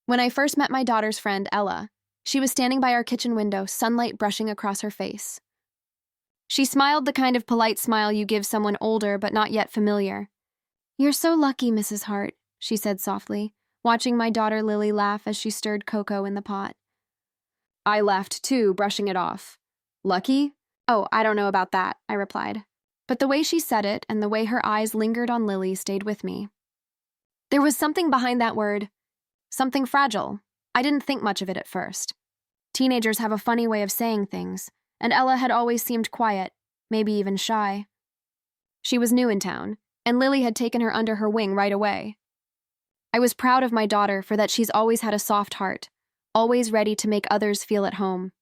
When I first met my daughter's friend, Ella, she was standing by our kitchen window, sunlight brushing across her face. She smiled the kind of polite smile you give someone older but not yet familiar. "You're so lucky, Mrs. Hart," she said softly, watching my daughter Lily laugh as she stirred cocoa in the pot. I laughed too, brushing it off. "Lucky? Oh, I don't know about that," I replied. But the way she said it and the way her eyes lingered on Lily stayed with me. There was something behind that word. Something fragile. I didn't think much of it at first. Teenagers have a funny way of saying things, and Ella had always seemed quiet, maybe even shy. She was new in town, and Lily had taken her under her wing right away. I was proud of my daughter for that she's always had a soft heart, always ready to make others feel at home.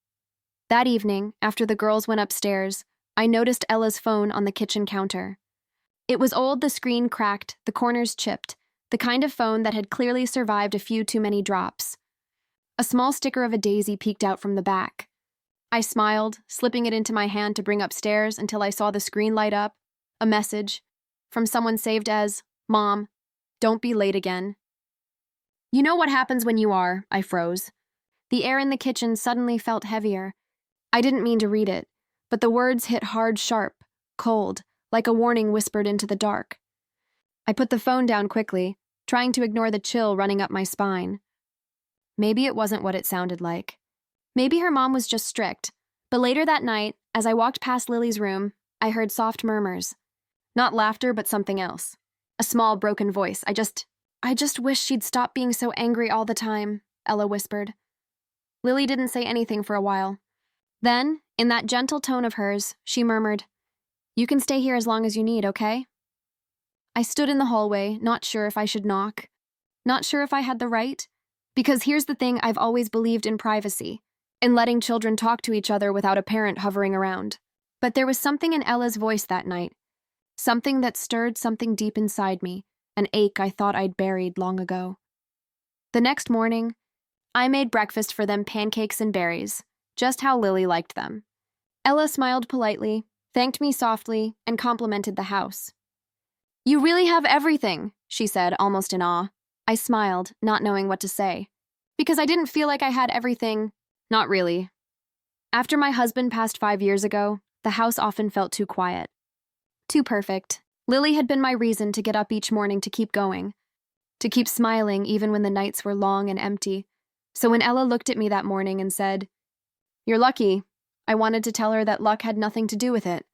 That evening, after the girls went upstairs, I noticed Ella's phone on the kitchen counter. It was old, the screen cracked, the corners chipped, the kind of phone that had clearly survived a few too many drops. A small sticker of a daisy peeked out from the back. I smiled, slipping it into my hand to bring upstairs until I saw the screen light up, a message, from someone saved as, "Mom, don't be late again." You know what happens when you are, I froze. The air in the kitchen suddenly felt heavier. I didn't mean to read it, but the words hit hard, sharp, cold, like a warning whispered into the dark. I put the phone down quickly, trying to ignore the chill running up my spine. Maybe it wasn't what it sounded like. Maybe her mom was just strict, but later that night, as I walked past Lily's room, I heard soft murmurs. Not laughter, but something else. A small, broken voice. I just wish she'd stop being so angry all the time, Ella whispered. Lily didn't say anything for a while. Then, in that gentle tone of hers, she murmured, "You can stay here as long as you need, okay?" I stood in the hallway, not sure if I should knock. Not sure if I had the right. Because here's the thing, I've always believed in privacy, in letting children talk to each other without a parent hovering around. But there was something in Ella's voice that night. Something that stirred something deep inside me, an ache I thought I'd buried long ago. The next morning, I made breakfast for them, pancakes and berries, just how Lily liked them. Ella smiled politely, thanked me softly, and complimented the house. "You really have everything," she said, almost in awe. I smiled, not knowing what to say. Because I didn't feel like I had everything. Not really. After my husband passed 5 years ago, the house often felt too quiet. Too perfect. Lily had been my reason to get up each morning to keep going. To keep smiling even when the nights were long and empty. So when Ella looked at me that morning and said, "You're lucky," I wanted to tell her that luck had nothing to do with it.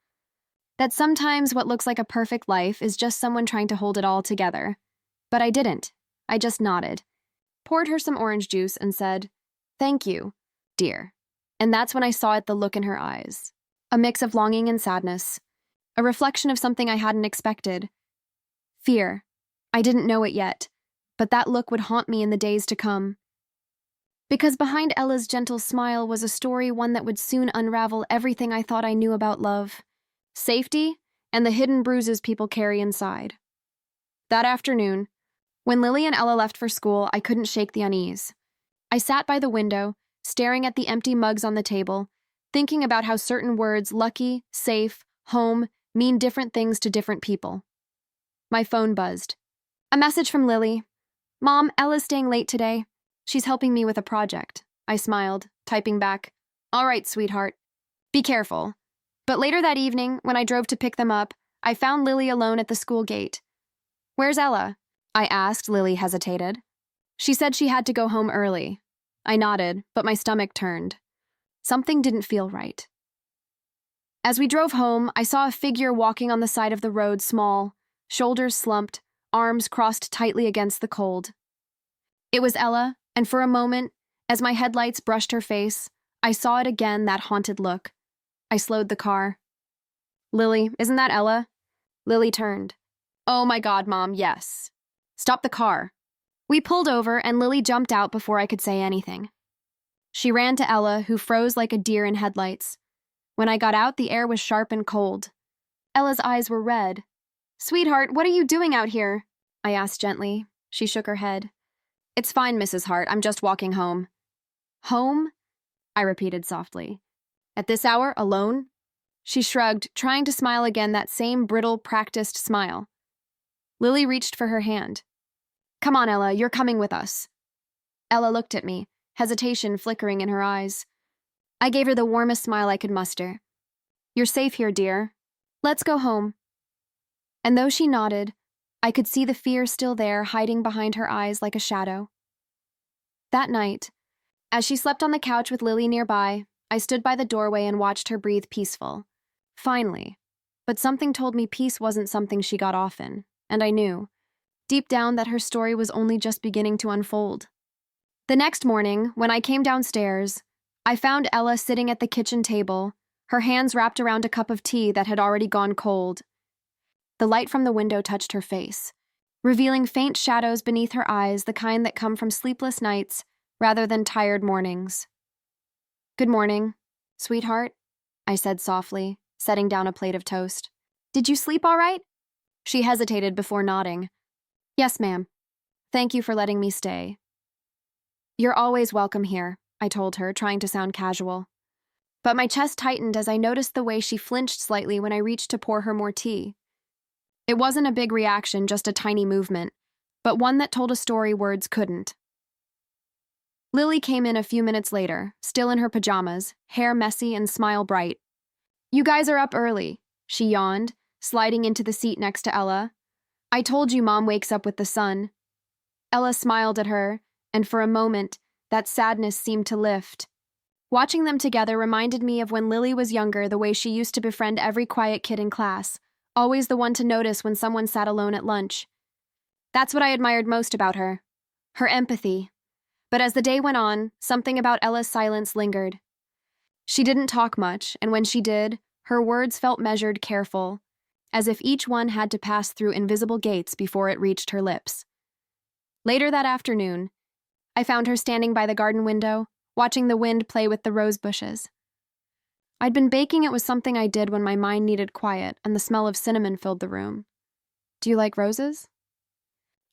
That sometimes what looks like a perfect life is just someone trying to hold it all together. But I didn't. I just nodded, poured her some orange juice, and said, "Thank you, dear." And that's when I saw it, the look in her eyes. A mix of longing and sadness. A reflection of something I hadn't expected. Fear. I didn't know it yet, but that look would haunt me in the days to come. Because behind Ella's gentle smile was a story, one that would soon unravel everything I thought I knew about love. Safety, and the hidden bruises people carry inside. That afternoon, when Lily and Ella left for school, I couldn't shake the unease. I sat by the window, staring at the empty mugs on the table, thinking about how certain words, lucky, safe, home, mean different things to different people. My phone buzzed. A message from Lily. "Mom, Ella's staying late today. She's helping me with a project." I smiled, typing back, "All right, sweetheart. Be careful." But later that evening, when I drove to pick them up, I found Lily alone at the school gate. "Where's Ella?" I asked. Lily hesitated. She said she had to go home early. I nodded, but my stomach turned. Something didn't feel right. As we drove home, I saw a figure walking on the side of the road, small, shoulders slumped, arms crossed tightly against the cold. It was Ella, and for a moment, as my headlights brushed her face, I saw it again, that haunted look. I slowed the car. "Lily, isn't that Ella?" Lily turned. "Oh my God, Mom, yes." "Stop the car." We pulled over, and Lily jumped out before I could say anything. She ran to Ella, who froze like a deer in headlights. When I got out, the air was sharp and cold. Ella's eyes were red. "Sweetheart, what are you doing out here?" I asked gently. She shook her head. "It's fine, Mrs. Hart. I'm just walking home." "Home?" I repeated softly. "At this hour, alone?" She shrugged, trying to smile again, that same brittle, practiced smile. Lily reached for her hand. "Come on, Ella, you're coming with us." Ella looked at me, hesitation flickering in her eyes. I gave her the warmest smile I could muster. You're safe here, dear. Let's go home. And though she nodded, I could see the fear still there, hiding behind her eyes like a shadow. That night, as she slept on the couch with Lily nearby, I stood by the doorway and watched her breathe peaceful. Finally. But something told me peace wasn't something she got often, and I knew, deep down, that her story was only just beginning to unfold. The next morning, when I came downstairs, I found Ella sitting at the kitchen table, her hands wrapped around a cup of tea that had already gone cold. The light from the window touched her face, revealing faint shadows beneath her eyes, the kind that come from sleepless nights rather than tired mornings. Good morning, sweetheart, I said softly, setting down a plate of toast. Did you sleep all right? She hesitated before nodding. Yes, ma'am. Thank you for letting me stay. You're always welcome here, I told her, trying to sound casual. But my chest tightened as I noticed the way she flinched slightly when I reached to pour her more tea. It wasn't a big reaction, just a tiny movement, but one that told a story words couldn't. Lily came in a few minutes later, still in her pajamas, hair messy and smile bright. You guys are up early, she yawned, sliding into the seat next to Ella. I told you Mom wakes up with the sun. Ella smiled at her, and for a moment, that sadness seemed to lift. Watching them together reminded me of when Lily was younger, the way she used to befriend every quiet kid in class, always the one to notice when someone sat alone at lunch. That's what I admired most about her empathy. But as the day went on, something about Ella's silence lingered. She didn't talk much, and when she did, her words felt measured, careful, as if each one had to pass through invisible gates before it reached her lips. Later that afternoon, I found her standing by the garden window, watching the wind play with the rose bushes. I'd been baking. It was something I did when my mind needed quiet, and the smell of cinnamon filled the room. Do you like roses?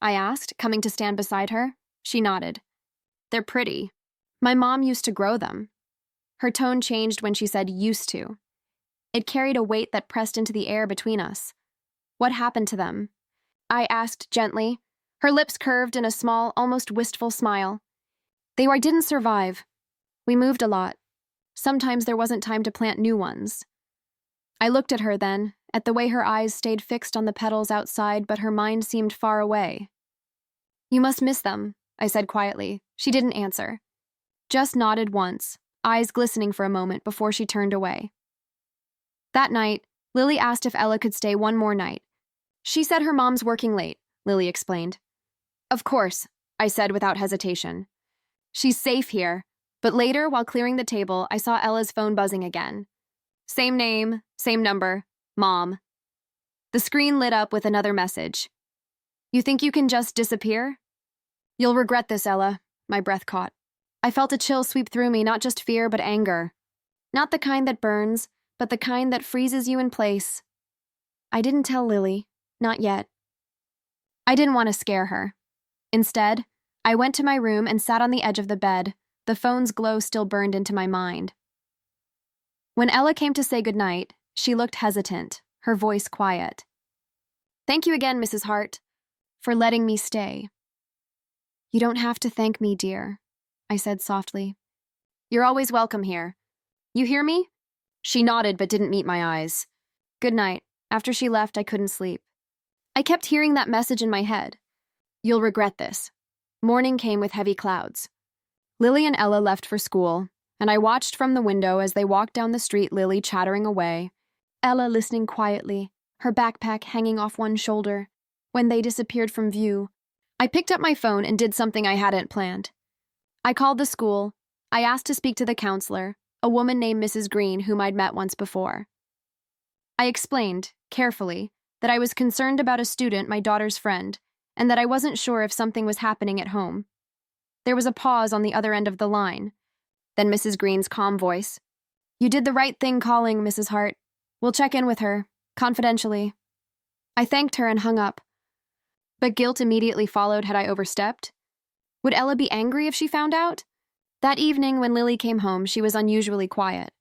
I asked, coming to stand beside her. She nodded. They're pretty. My mom used to grow them. Her tone changed when she said used to. It carried a weight that pressed into the air between us. What happened to them? I asked gently, her lips curved in a small, almost wistful smile. They didn't survive. We moved a lot. Sometimes there wasn't time to plant new ones. I looked at her then, at the way her eyes stayed fixed on the petals outside, but her mind seemed far away. You must miss them, I said quietly. She didn't answer. Just nodded once, eyes glistening for a moment before she turned away. That night, Lily asked if Ella could stay one more night. She said her mom's working late, Lily explained. Of course, I said without hesitation. She's safe here, but later, while clearing the table, I saw Ella's phone buzzing again. Same name, same number, Mom. The screen lit up with another message. You think you can just disappear? You'll regret this, Ella, my breath caught. I felt a chill sweep through me, not just fear, but anger. Not the kind that burns, but the kind that freezes you in place. I didn't tell Lily, not yet. I didn't want to scare her. Instead, I went to my room and sat on the edge of the bed, the phone's glow still burned into my mind. When Ella came to say goodnight, she looked hesitant, her voice quiet. Thank you again, Mrs. Hart, for letting me stay. You don't have to thank me, dear, I said softly. You're always welcome here. You hear me? She nodded but didn't meet my eyes. Good night. After she left, I couldn't sleep. I kept hearing that message in my head. You'll regret this. Morning came with heavy clouds. Lily and Ella left for school, and I watched from the window as they walked down the street, Lily chattering away, Ella listening quietly, her backpack hanging off one shoulder. When they disappeared from view, I picked up my phone and did something I hadn't planned. I called the school. I asked to speak to the counselor, a woman named Mrs. Green whom I'd met once before. I explained, carefully, that I was concerned about a student, my daughter's friend, and that I wasn't sure if something was happening at home. There was a pause on the other end of the line. Then Mrs. Green's calm voice. You did the right thing calling, Mrs. Hart. We'll check in with her, confidentially. I thanked her and hung up. But guilt immediately followed. Had I overstepped? Would Ella be angry if she found out? That evening when Lily came home, she was unusually quiet.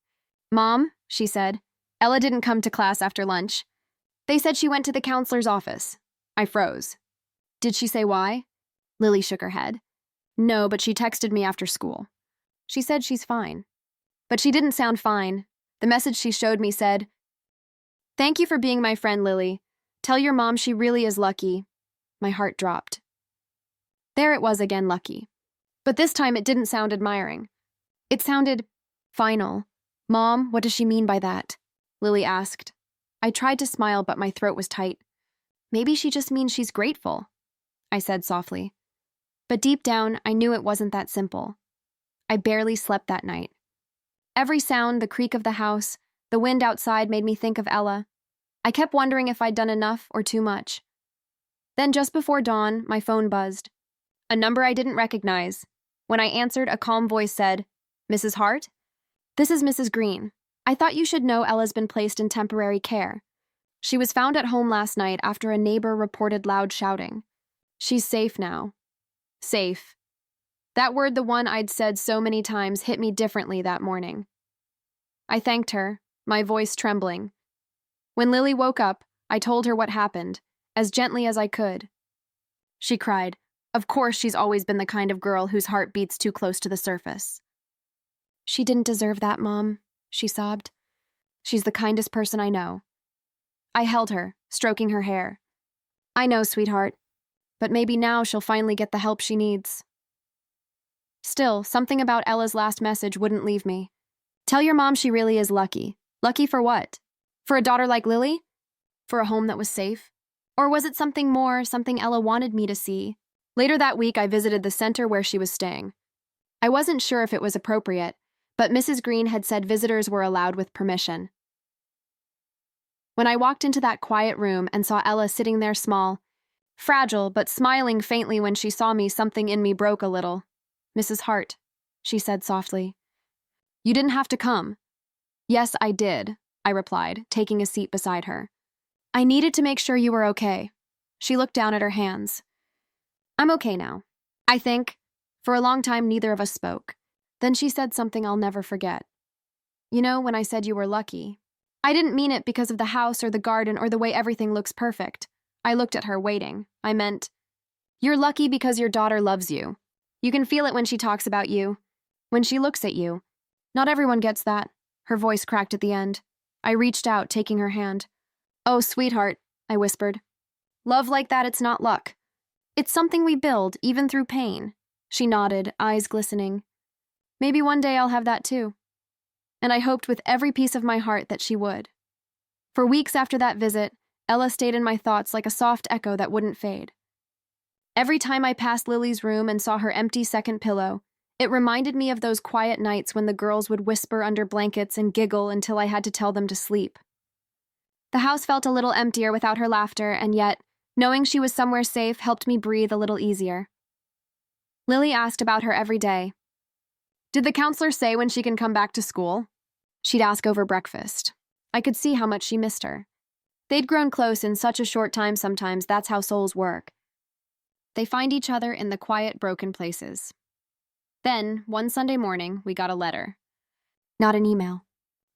Mom, she said, Ella didn't come to class after lunch. They said she went to the counselor's office. I froze. Did she say why? Lily shook her head. No, but she texted me after school. She said she's fine. But she didn't sound fine. The message she showed me said, "Thank you for being my friend, Lily. Tell your mom she really is lucky." My heart dropped. There it was again, lucky. But this time it didn't sound admiring. It sounded final. "Mom, what does she mean by that?" Lily asked. I tried to smile, but my throat was tight. "Maybe she just means she's grateful," I said softly. But deep down, I knew it wasn't that simple. I barely slept that night. Every sound, the creak of the house, the wind outside made me think of Ella. I kept wondering if I'd done enough or too much. Then just before dawn, my phone buzzed. A number I didn't recognize. When I answered, a calm voice said, "Mrs. Hart? This is Mrs. Green. I thought you should know Ella's been placed in temporary care. She was found at home last night after a neighbor reported loud shouting. She's safe now." Safe. That word, the one I'd said so many times, hit me differently that morning. I thanked her, my voice trembling. When Lily woke up, I told her what happened, as gently as I could. She cried. Of course, she's always been the kind of girl whose heart beats too close to the surface. "She didn't deserve that, Mom," she sobbed. "She's the kindest person I know." I held her, stroking her hair. "I know, sweetheart, but maybe now she'll finally get the help she needs." Still, something about Ella's last message wouldn't leave me. "Tell your mom she really is lucky." Lucky for what? For a daughter like Lily? For a home that was safe? Or was it something more, something Ella wanted me to see? Later that week, I visited the center where she was staying. I wasn't sure if it was appropriate, but Mrs. Green had said visitors were allowed with permission. When I walked into that quiet room and saw Ella sitting there small, fragile but smiling faintly when she saw me, something in me broke a little. "Mrs. Hart," she said softly. "You didn't have to come." "Yes, I did," I replied, taking a seat beside her. "I needed to make sure you were okay." She looked down at her hands. "I'm okay now, I think." For a long time, neither of us spoke. Then she said something I'll never forget. "You know, when I said you were lucky, I didn't mean it because of the house or the garden or the way everything looks perfect." I looked at her, waiting. "I meant, you're lucky because your daughter loves you. You can feel it when she talks about you, when she looks at you. Not everyone gets that." Her voice cracked at the end. I reached out, taking her hand. "Oh, sweetheart," I whispered. "Love like that, it's not luck. It's something we build, even through pain." She nodded, eyes glistening. "Maybe one day I'll have that too." And I hoped with every piece of my heart that she would. For weeks after that visit, Ella stayed in my thoughts like a soft echo that wouldn't fade. Every time I passed Lily's room and saw her empty second pillow, it reminded me of those quiet nights when the girls would whisper under blankets and giggle until I had to tell them to sleep. The house felt a little emptier without her laughter, and yet, knowing she was somewhere safe helped me breathe a little easier. Lily asked about her every day. "Did the counselor say when she can come back to school?" She'd ask over breakfast. I could see how much she missed her. They'd grown close in such a short time sometimes. That's how souls work. They find each other in the quiet, broken places. Then, one Sunday morning, we got a letter. Not an email.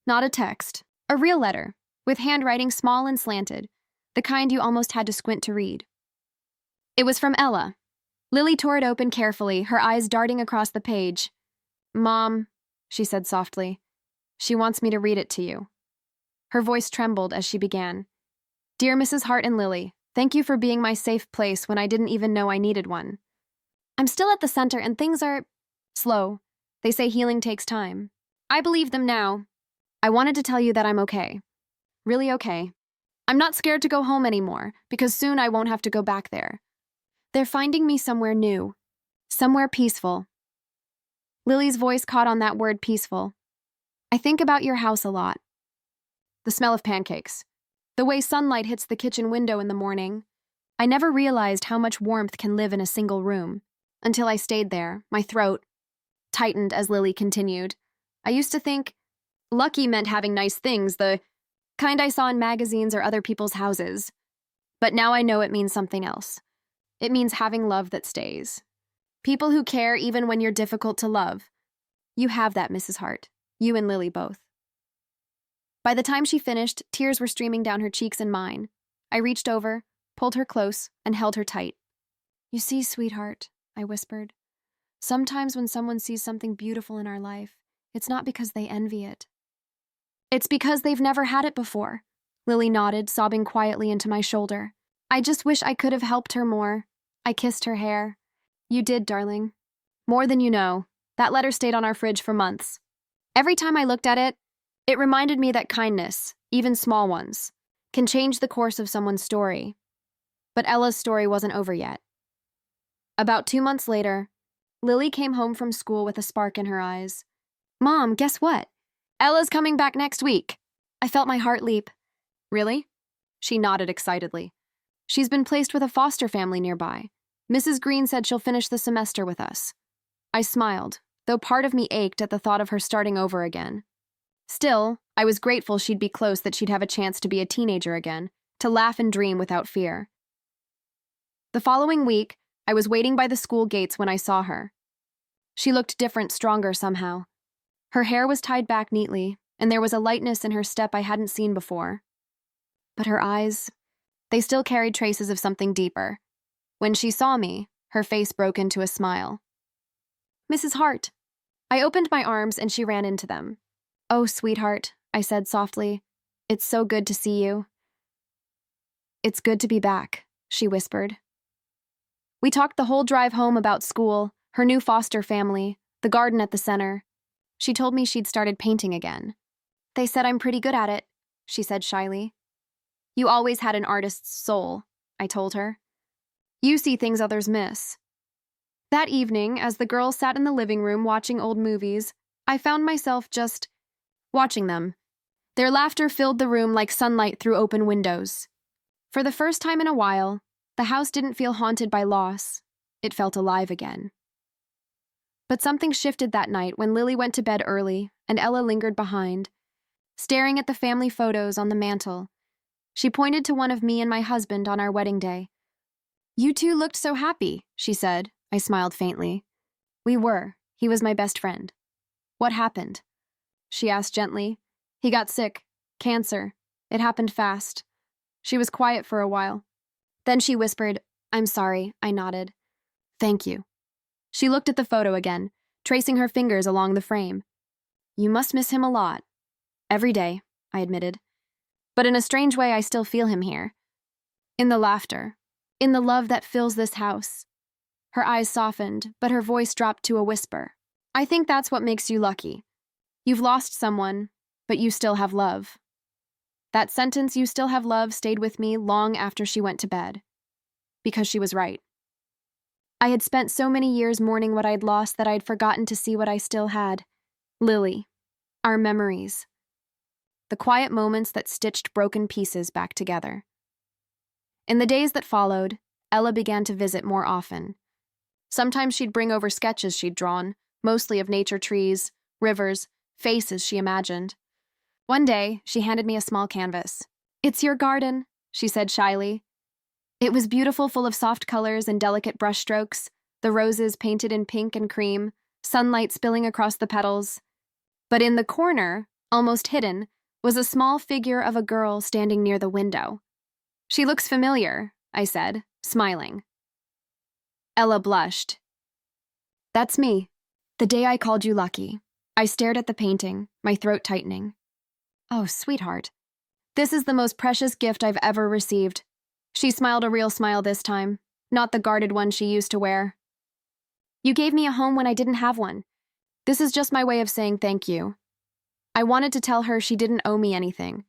Not a text. A real letter, with handwriting small and slanted, the kind you almost had to squint to read. It was from Ella. Lily tore it open carefully, her eyes darting across the page. "Mom," she said softly, "she wants me to read it to you." Her voice trembled as she began. "Dear Mrs. Hart and Lily, thank you for being my safe place when I didn't even know I needed one. I'm still at the center and things are slow. They say healing takes time. I believe them now. I wanted to tell you that I'm okay. Really okay. I'm not scared to go home anymore, because soon I won't have to go back there. They're finding me somewhere new, somewhere peaceful." Lily's voice caught on that word, peaceful. "I think about your house a lot. The smell of pancakes. The way sunlight hits the kitchen window in the morning. I never realized how much warmth can live in a single room. Until I stayed there, my throat tightened as Lily continued. I used to think lucky meant having nice things, the kind I saw in magazines or other people's houses. But now I know it means something else. It means having love that stays. People who care even when you're difficult to love. You have that, Mrs. Hart. You and Lily both." By the time she finished, tears were streaming down her cheeks and mine. I reached over, pulled her close, and held her tight. "You see, sweetheart," I whispered, Sometimes when someone sees something beautiful in our life, it's not because they envy it. It's because they've never had it before. Lily nodded, sobbing quietly into my shoulder. I just wish I could have helped her more. I kissed her hair. You did, darling. More than you know. That letter stayed on our fridge for months. Every time I looked at it, it reminded me that kindness, even small ones, can change the course of someone's story. But Ella's story wasn't over yet. About 2 months later, Lily came home from school with a spark in her eyes. Mom, guess what? Ella's coming back next week. I felt my heart leap. Really? She nodded excitedly. She's been placed with a foster family nearby. Mrs. Green said she'll finish the semester with us. I smiled, though part of me ached at the thought of her starting over again. Still, I was grateful she'd be close, that she'd have a chance to be a teenager again, to laugh and dream without fear. The following week, I was waiting by the school gates when I saw her. She looked different, stronger somehow. Her hair was tied back neatly, and there was a lightness in her step I hadn't seen before. But her eyes, they still carried traces of something deeper. When she saw me, her face broke into a smile. Mrs. Hart. I opened my arms and she ran into them. Oh, sweetheart, I said softly. It's so good to see you. It's good to be back, she whispered. We talked the whole drive home about school, her new foster family, the garden at the center. She told me she'd started painting again. They said I'm pretty good at it, she said shyly. You always had an artist's soul, I told her. You see things others miss. That evening, as the girls sat in the living room watching old movies, I found myself just watching them. Their laughter filled the room like sunlight through open windows. For the first time in a while, the house didn't feel haunted by loss. It felt alive again. But something shifted that night when Lily went to bed early and Ella lingered behind, staring at the family photos on the mantel. She pointed to one of me and my husband on our wedding day. You two looked so happy, she said. I smiled faintly. We were. He was my best friend. What happened? She asked gently. He got sick. Cancer. It happened fast. She was quiet for a while. Then she whispered, I'm sorry. I nodded. Thank you. She looked at the photo again, tracing her fingers along the frame. You must miss him a lot. Every day, I admitted. But in a strange way, I still feel him here. In the laughter. In the love that fills this house. Her eyes softened, but her voice dropped to a whisper. I think that's what makes you lucky. You've lost someone, but you still have love. That sentence, you still have love, stayed with me long after she went to bed. Because she was right. I had spent so many years mourning what I'd lost that I'd forgotten to see what I still had. Lily. Our memories. The quiet moments that stitched broken pieces back together. In the days that followed, Ella began to visit more often. Sometimes she'd bring over sketches she'd drawn, mostly of nature, trees, rivers, faces she imagined. One day, she handed me a small canvas. It's your garden, she said shyly. It was beautiful, full of soft colors and delicate brushstrokes, the roses painted in pink and cream, sunlight spilling across the petals. But in the corner, almost hidden, was a small figure of a girl standing near the window. She looks familiar, I said, smiling. Ella blushed. That's me. The day I called you lucky. I stared at the painting, my throat tightening. Oh, sweetheart. This is the most precious gift I've ever received. She smiled a real smile this time, not the guarded one she used to wear. You gave me a home when I didn't have one. This is just my way of saying thank you. I wanted to tell her she didn't owe me anything.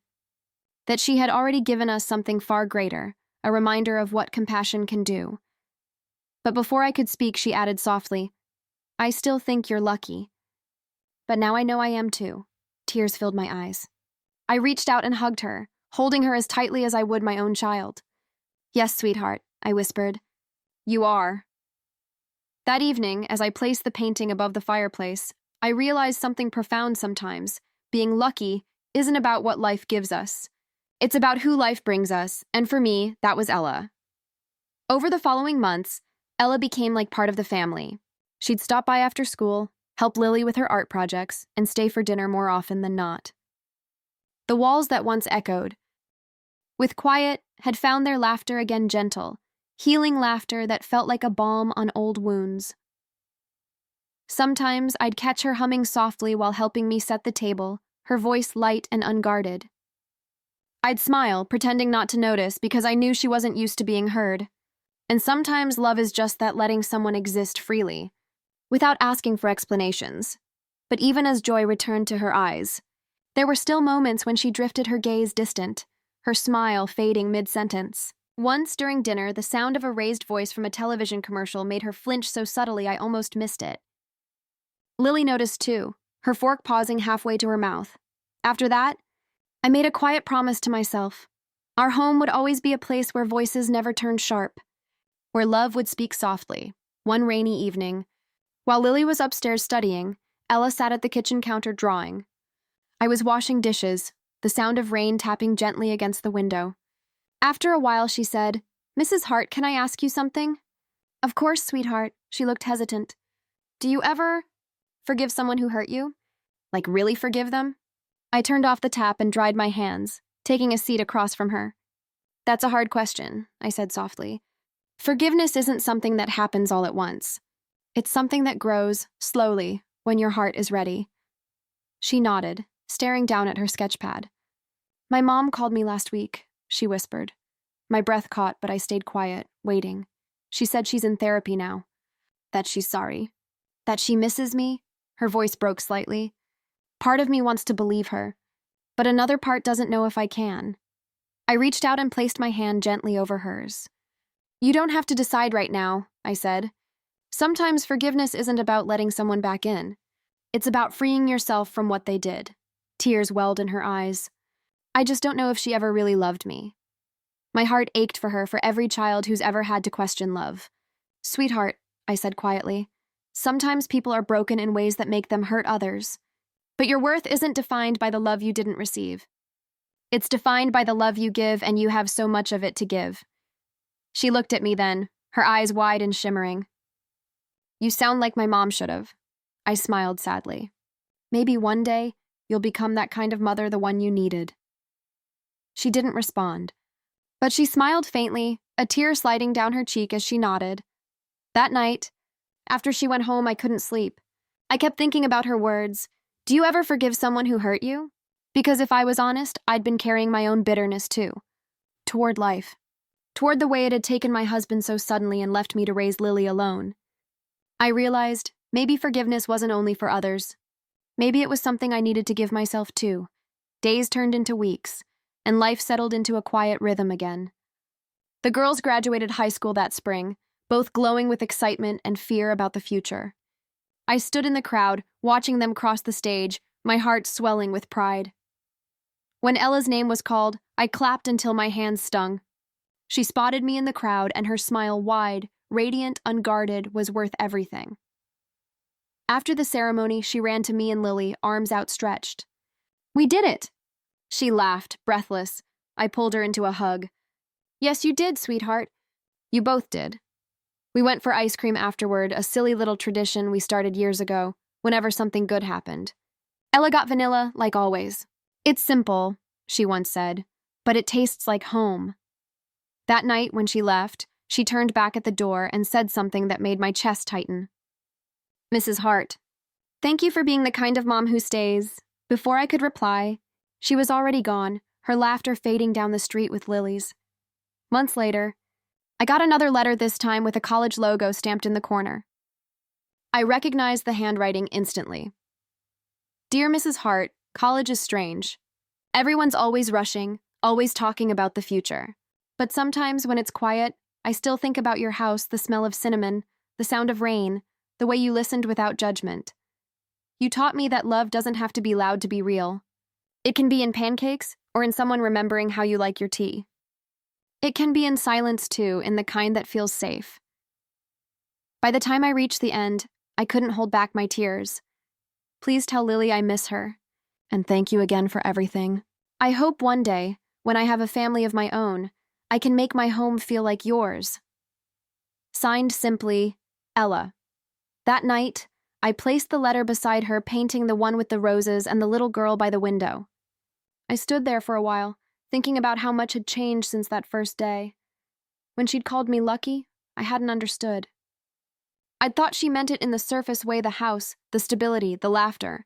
That she had already given us something far greater, a reminder of what compassion can do. But before I could speak, she added softly, I still think you're lucky. But now I know I am too. Tears filled my eyes. I reached out and hugged her, holding her as tightly as I would my own child. Yes, sweetheart, I whispered. You are. That evening, as I placed the painting above the fireplace, I realized something profound sometimes. Being lucky isn't about what life gives us. It's about who life brings us, and for me, that was Ella. Over the following months, Ella became like part of the family. She'd stop by after school, help Lily with her art projects, and stay for dinner more often than not. The walls that once echoed, with quiet, had found their laughter again gentle, healing laughter that felt like a balm on old wounds. Sometimes I'd catch her humming softly while helping me set the table, her voice light and unguarded. I'd smile, pretending not to notice because I knew she wasn't used to being heard. And sometimes love is just that letting someone exist freely, without asking for explanations. But even as joy returned to her eyes, there were still moments when she drifted her gaze distant, her smile fading mid-sentence. Once during dinner, the sound of a raised voice from a television commercial made her flinch so subtly I almost missed it. Lily noticed too, her fork pausing halfway to her mouth. After that, I made a quiet promise to myself. Our home would always be a place where voices never turned sharp, where love would speak softly. One rainy evening, while Lily was upstairs studying, Ella sat at the kitchen counter drawing. I was washing dishes, the sound of rain tapping gently against the window. After a while, she said, "Mrs. Hart, can I ask you something?" "Of course, sweetheart." She looked hesitant. "Do you ever forgive someone who hurt you? Like really forgive them?" I turned off the tap and dried my hands, taking a seat across from her. "That's a hard question," I said softly. "Forgiveness isn't something that happens all at once. It's something that grows, slowly, when your heart is ready." She nodded, staring down at her sketchpad. "My mom called me last week," she whispered. My breath caught, but I stayed quiet, waiting. She said she's in therapy now. That she's sorry. That she misses me? Her voice broke slightly. Part of me wants to believe her, but another part doesn't know if I can. I reached out and placed my hand gently over hers. "You don't have to decide right now," I said. "Sometimes forgiveness isn't about letting someone back in. It's about freeing yourself from what they did." Tears welled in her eyes. "I just don't know if she ever really loved me." My heart ached for her, for every child who's ever had to question love. "Sweetheart," I said quietly, "sometimes people are broken in ways that make them hurt others. But your worth isn't defined by the love you didn't receive. It's defined by the love you give, and you have so much of it to give." She looked at me then, her eyes wide and shimmering. "You sound like my mom should have." I smiled sadly. "Maybe one day, you'll become that kind of mother, the one you needed." She didn't respond, but she smiled faintly, a tear sliding down her cheek as she nodded. That night, after she went home, I couldn't sleep. I kept thinking about her words. "Do you ever forgive someone who hurt you?" Because if I was honest, I'd been carrying my own bitterness too. Toward life. Toward the way it had taken my husband so suddenly and left me to raise Lily alone. I realized maybe forgiveness wasn't only for others. Maybe it was something I needed to give myself too. Days turned into weeks, and life settled into a quiet rhythm again. The girls graduated high school that spring, both glowing with excitement and fear about the future. I stood in the crowd, watching them cross the stage, my heart swelling with pride. When Ella's name was called, I clapped until my hands stung. She spotted me in the crowd, and her smile, wide, radiant, unguarded, was worth everything. After the ceremony, she ran to me and Lily, arms outstretched. "We did it!" She laughed, breathless. I pulled her into a hug. "Yes, you did, sweetheart. You both did." We went for ice cream afterward, a silly little tradition we started years ago, whenever something good happened. Ella got vanilla, like always. "It's simple," she once said, "but it tastes like home." That night, when she left, she turned back at the door and said something that made my chest tighten. "Mrs. Hart, thank you for being the kind of mom who stays." Before I could reply, she was already gone, her laughter fading down the street with Lily's. Months later, I got another letter, this time with a college logo stamped in the corner. I recognized the handwriting instantly. "Dear Mrs. Hart, college is strange. Everyone's always rushing, always talking about the future. But sometimes when it's quiet, I still think about your house, the smell of cinnamon, the sound of rain, the way you listened without judgment. You taught me that love doesn't have to be loud to be real. It can be in pancakes or in someone remembering how you like your tea. It can be in silence too, in the kind that feels safe." By the time I reached the end, I couldn't hold back my tears. "Please tell Lily I miss her. And thank you again for everything. I hope one day, when I have a family of my own, I can make my home feel like yours." Signed simply, Ella. That night, I placed the letter beside her, painting the one with the roses and the little girl by the window. I stood there for a while, thinking about how much had changed since that first day. When she'd called me lucky, I hadn't understood. I'd thought she meant it in the surface way: the house, the stability, the laughter.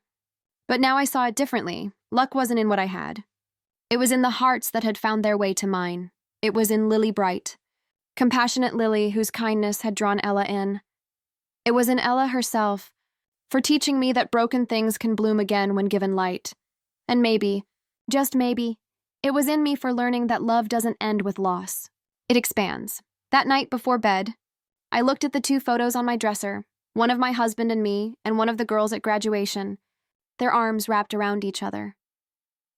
But now I saw it differently. Luck wasn't in what I had. It was in the hearts that had found their way to mine. It was in Lily Bright, compassionate Lily whose kindness had drawn Ella in. It was in Ella herself, for teaching me that broken things can bloom again when given light. And maybe, just maybe, it was in me for learning that love doesn't end with loss. It expands. That night before bed, I looked at the 2 photos on my dresser, one of my husband and me, and one of the girls at graduation, their arms wrapped around each other.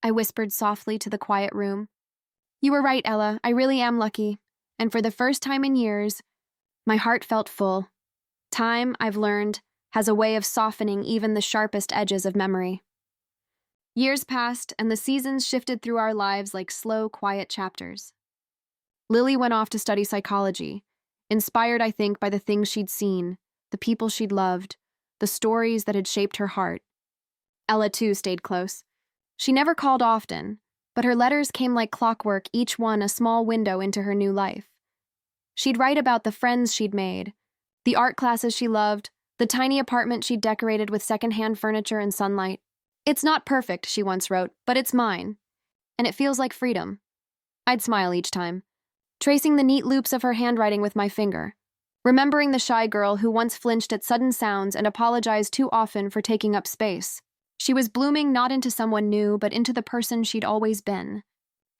I whispered softly to the quiet room. You were right, Ella, I really am lucky, and for the first time in years, my heart felt full. Time, I've learned, has a way of softening even the sharpest edges of memory. Years passed, and the seasons shifted through our lives like slow, quiet chapters. Lily went off to study psychology, inspired, I think, by the things she'd seen, the people she'd loved, the stories that had shaped her heart. Ella, too, stayed close. She never called often, but her letters came like clockwork, each one a small window into her new life. She'd write about the friends she'd made, the art classes she loved, the tiny apartment she'd decorated with secondhand furniture and sunlight. It's not perfect, she once wrote, but it's mine. And it feels like freedom. I'd smile each time, tracing the neat loops of her handwriting with my finger, remembering the shy girl who once flinched at sudden sounds and apologized too often for taking up space. She was blooming not into someone new, but into the person she'd always been,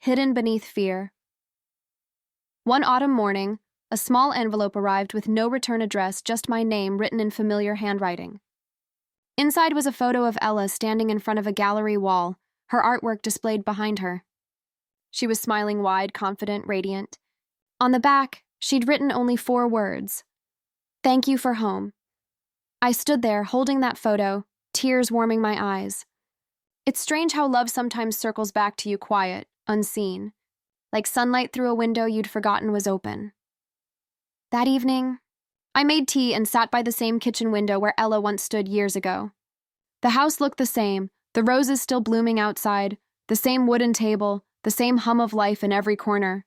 hidden beneath fear. One autumn morning, a small envelope arrived with no return address, just my name written in familiar handwriting. Inside was a photo of Ella standing in front of a gallery wall, her artwork displayed behind her. She was smiling wide, confident, radiant. On the back, she'd written only 4 words. Thank you for home. I stood there, holding that photo, tears warming my eyes. It's strange how love sometimes circles back to you quiet, unseen, like sunlight through a window you'd forgotten was open. That evening, I made tea and sat by the same kitchen window where Ella once stood years ago. The house looked the same, the roses still blooming outside, the same wooden table, the same hum of life in every corner.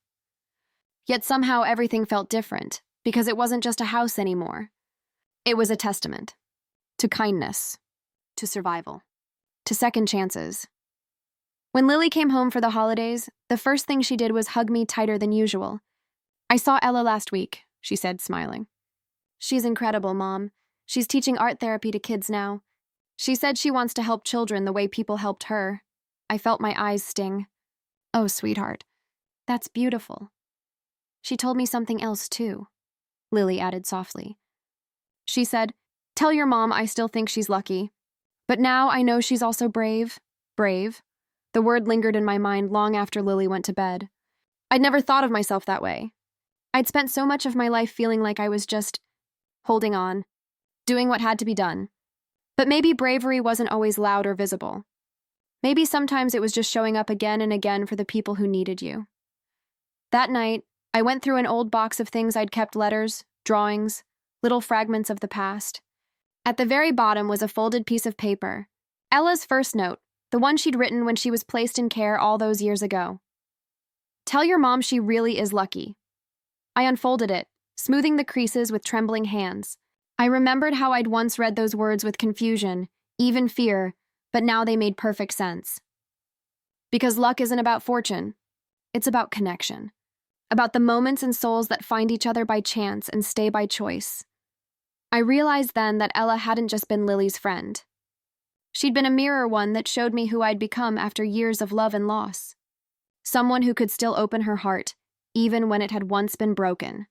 Yet somehow everything felt different, because it wasn't just a house anymore. It was a testament to kindness, to survival, to second chances. When Lily came home for the holidays, the first thing she did was hug me tighter than usual. I saw Ella last week, she said, smiling. She's incredible, Mom. She's teaching art therapy to kids now. She said she wants to help children the way people helped her. I felt my eyes sting. Oh, sweetheart, that's beautiful. She told me something else, too, Lily added softly. She said, tell your mom I still think she's lucky. But now I know she's also brave. Brave. The word lingered in my mind long after Lily went to bed. I'd never thought of myself that way. I'd spent so much of my life feeling like I was just holding on, doing what had to be done. But maybe bravery wasn't always loud or visible. Maybe sometimes it was just showing up again and again for the people who needed you. That night, I went through an old box of things I'd kept: letters, drawings, little fragments of the past. At the very bottom was a folded piece of paper. Ella's first note, the one she'd written when she was placed in care all those years ago. Tell your mom she really is lucky. I unfolded it, smoothing the creases with trembling hands. I remembered how I'd once read those words with confusion, even fear, but now they made perfect sense. Because luck isn't about fortune. It's about connection. About the moments and souls that find each other by chance and stay by choice. I realized then that Ella hadn't just been Lily's friend. She'd been a mirror one that showed me who I'd become after years of love and loss. Someone who could still open her heart, even when it had once been broken.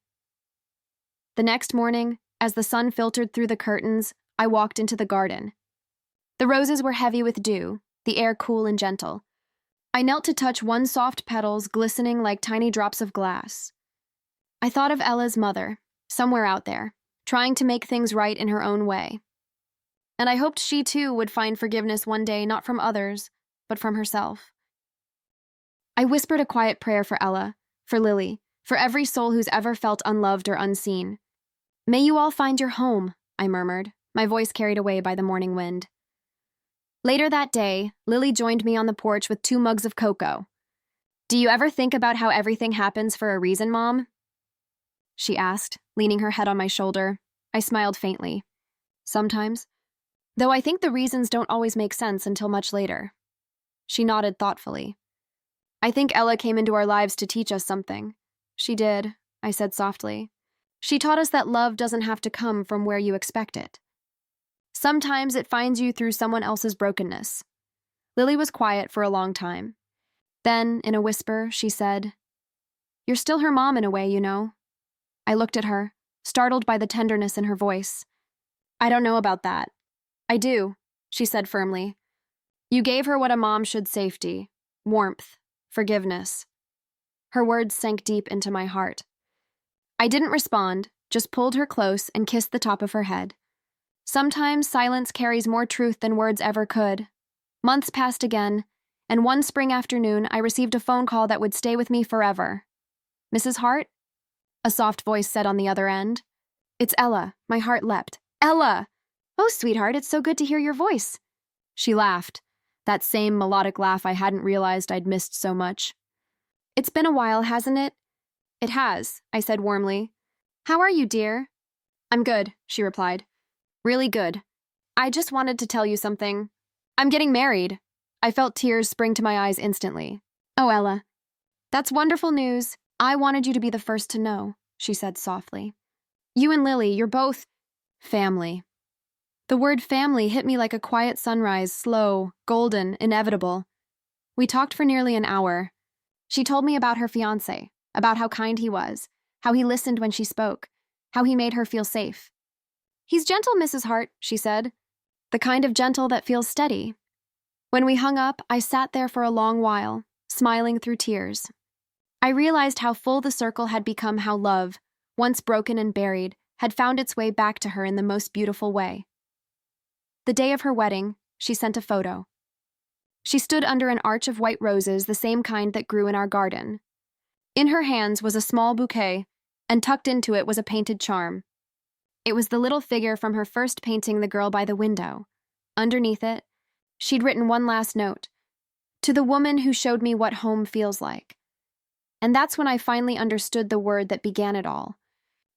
The next morning, as the sun filtered through the curtains, I walked into the garden. The roses were heavy with dew, the air cool and gentle. I knelt to touch one soft petals glistening like tiny drops of glass. I thought of Ella's mother, somewhere out there, trying to make things right in her own way. And I hoped she too would find forgiveness one day, not from others, but from herself. I whispered a quiet prayer for Ella, for Lily, for every soul who's ever felt unloved or unseen. May you all find your home, I murmured, my voice carried away by the morning wind. Later that day, Lily joined me on the porch with 2 mugs of cocoa. Do you ever think about how everything happens for a reason, Mom? She asked, leaning her head on my shoulder. I smiled faintly. Sometimes. Though I think the reasons don't always make sense until much later. She nodded thoughtfully. I think Ella came into our lives to teach us something. She did, I said softly. She taught us that love doesn't have to come from where you expect it. Sometimes it finds you through someone else's brokenness. Lily was quiet for a long time. Then, in a whisper, she said, "You're still her mom in a way, you know." I looked at her, startled by the tenderness in her voice. "I don't know about that." "I do," she said firmly. "You gave her what a mom should: safety, warmth, forgiveness." Her words sank deep into my heart. I didn't respond, just pulled her close and kissed the top of her head. Sometimes silence carries more truth than words ever could. Months passed again, and one spring afternoon I received a phone call that would stay with me forever. "Mrs. Hart?" a soft voice said on the other end. "It's Ella." My heart leapt. "Ella! Oh, sweetheart, it's so good to hear your voice." She laughed, that same melodic laugh I hadn't realized I'd missed so much. "It's been a while, hasn't it?" "It has," I said warmly. "How are you, dear?" "I'm good," she replied. "Really good. I just wanted to tell you something. I'm getting married." I felt tears spring to my eyes instantly. "Oh, Ella, that's wonderful news. I wanted you to be the first to know," she said softly. "You and Lily, you're both family." The word family hit me like a quiet sunrise, slow, golden, inevitable. We talked for nearly an hour. She told me about her fiancé, about how kind he was, how he listened when she spoke, how he made her feel safe. "He's gentle, Mrs. Hart," she said. "The kind of gentle that feels steady." When we hung up, I sat there for a long while, smiling through tears. I realized how full the circle had become, how love, once broken and buried, had found its way back to her in the most beautiful way. The day of her wedding, she sent a photo. She stood under an arch of white roses, the same kind that grew in our garden. In her hands was a small bouquet, and tucked into it was a painted charm. It was the little figure from her first painting, the girl by the window. Underneath it, she'd written one last note: "To the woman who showed me what home feels like." And that's when I finally understood the word that began it all,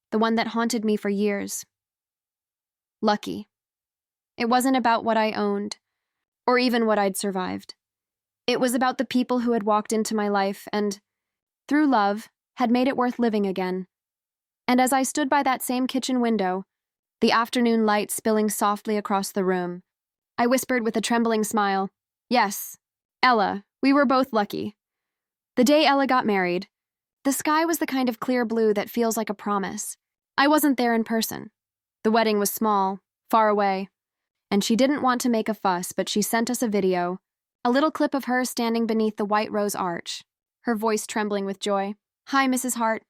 the one that haunted me for years. Lucky. It wasn't about what I owned, or even what I'd survived. It was about the people who had walked into my life and, through love, had made it worth living again. And as I stood by that same kitchen window, the afternoon light spilling softly across the room, I whispered with a trembling smile, "Yes, Ella, we were both lucky." The day Ella got married, the sky was the kind of clear blue that feels like a promise. I wasn't there in person. The wedding was small, far away, and she didn't want to make a fuss, but she sent us a video, a little clip of her standing beneath the white rose arch, her voice trembling with joy. "Hi, Mrs. Hart."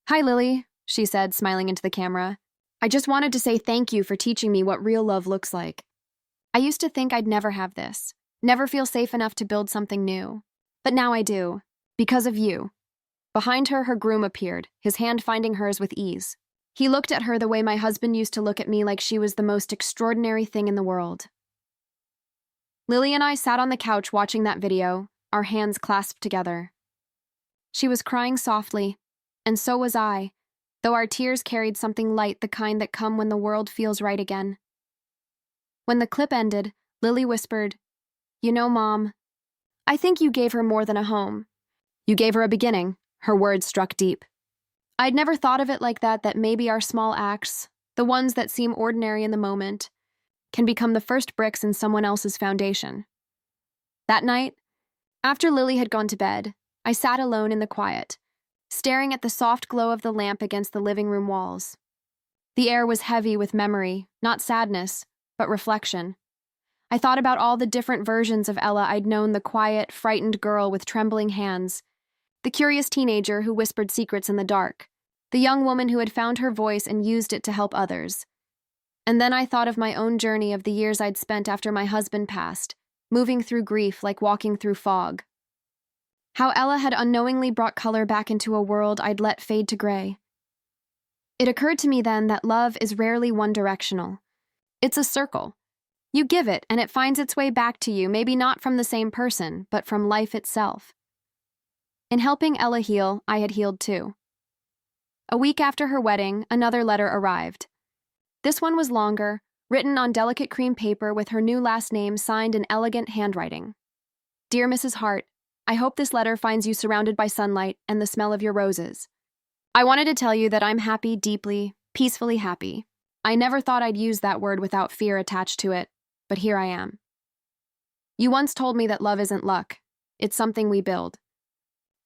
"Hi, Lily," she said, smiling into the camera. "I just wanted to say thank you for teaching me what real love looks like. I used to think I'd never have this, never feel safe enough to build something new. But now I do, because of you." Behind her, her groom appeared, his hand finding hers with ease. He looked at her the way my husband used to look at me, like she was the most extraordinary thing in the world. Lily and I sat on the couch watching that video, our hands clasped together. She was crying softly, and so was I, though our tears carried something light, the kind that come when the world feels right again. When the clip ended, Lily whispered, "You know, Mom, I think you gave her more than a home. You gave her a beginning." Her words struck deep. I'd never thought of it like that maybe our small acts, the ones that seem ordinary in the moment, can become the first bricks in someone else's foundation. That night, after Lily had gone to bed, I sat alone in the quiet, staring at the soft glow of the lamp against the living room walls. The air was heavy with memory, not sadness, but reflection. I thought about all the different versions of Ella I'd known: the quiet, frightened girl with trembling hands, the curious teenager who whispered secrets in the dark, the young woman who had found her voice and used it to help others. And then I thought of my own journey, of the years I'd spent after my husband passed, moving through grief like walking through fog. How Ella had unknowingly brought color back into a world I'd let fade to gray. It occurred to me then that love is rarely one-directional. It's a circle. You give it, and it finds its way back to you, maybe not from the same person, but from life itself. In helping Ella heal, I had healed too. A week after her wedding, another letter arrived. This one was longer, written on delicate cream paper with her new last name signed in elegant handwriting. Dear Mrs. Hart, I hope this letter finds you surrounded by sunlight and the smell of your roses. I wanted to tell you that I'm happy, deeply, peacefully happy. I never thought I'd use that word without fear attached to it, but here I am. You once told me that love isn't luck. It's something we build.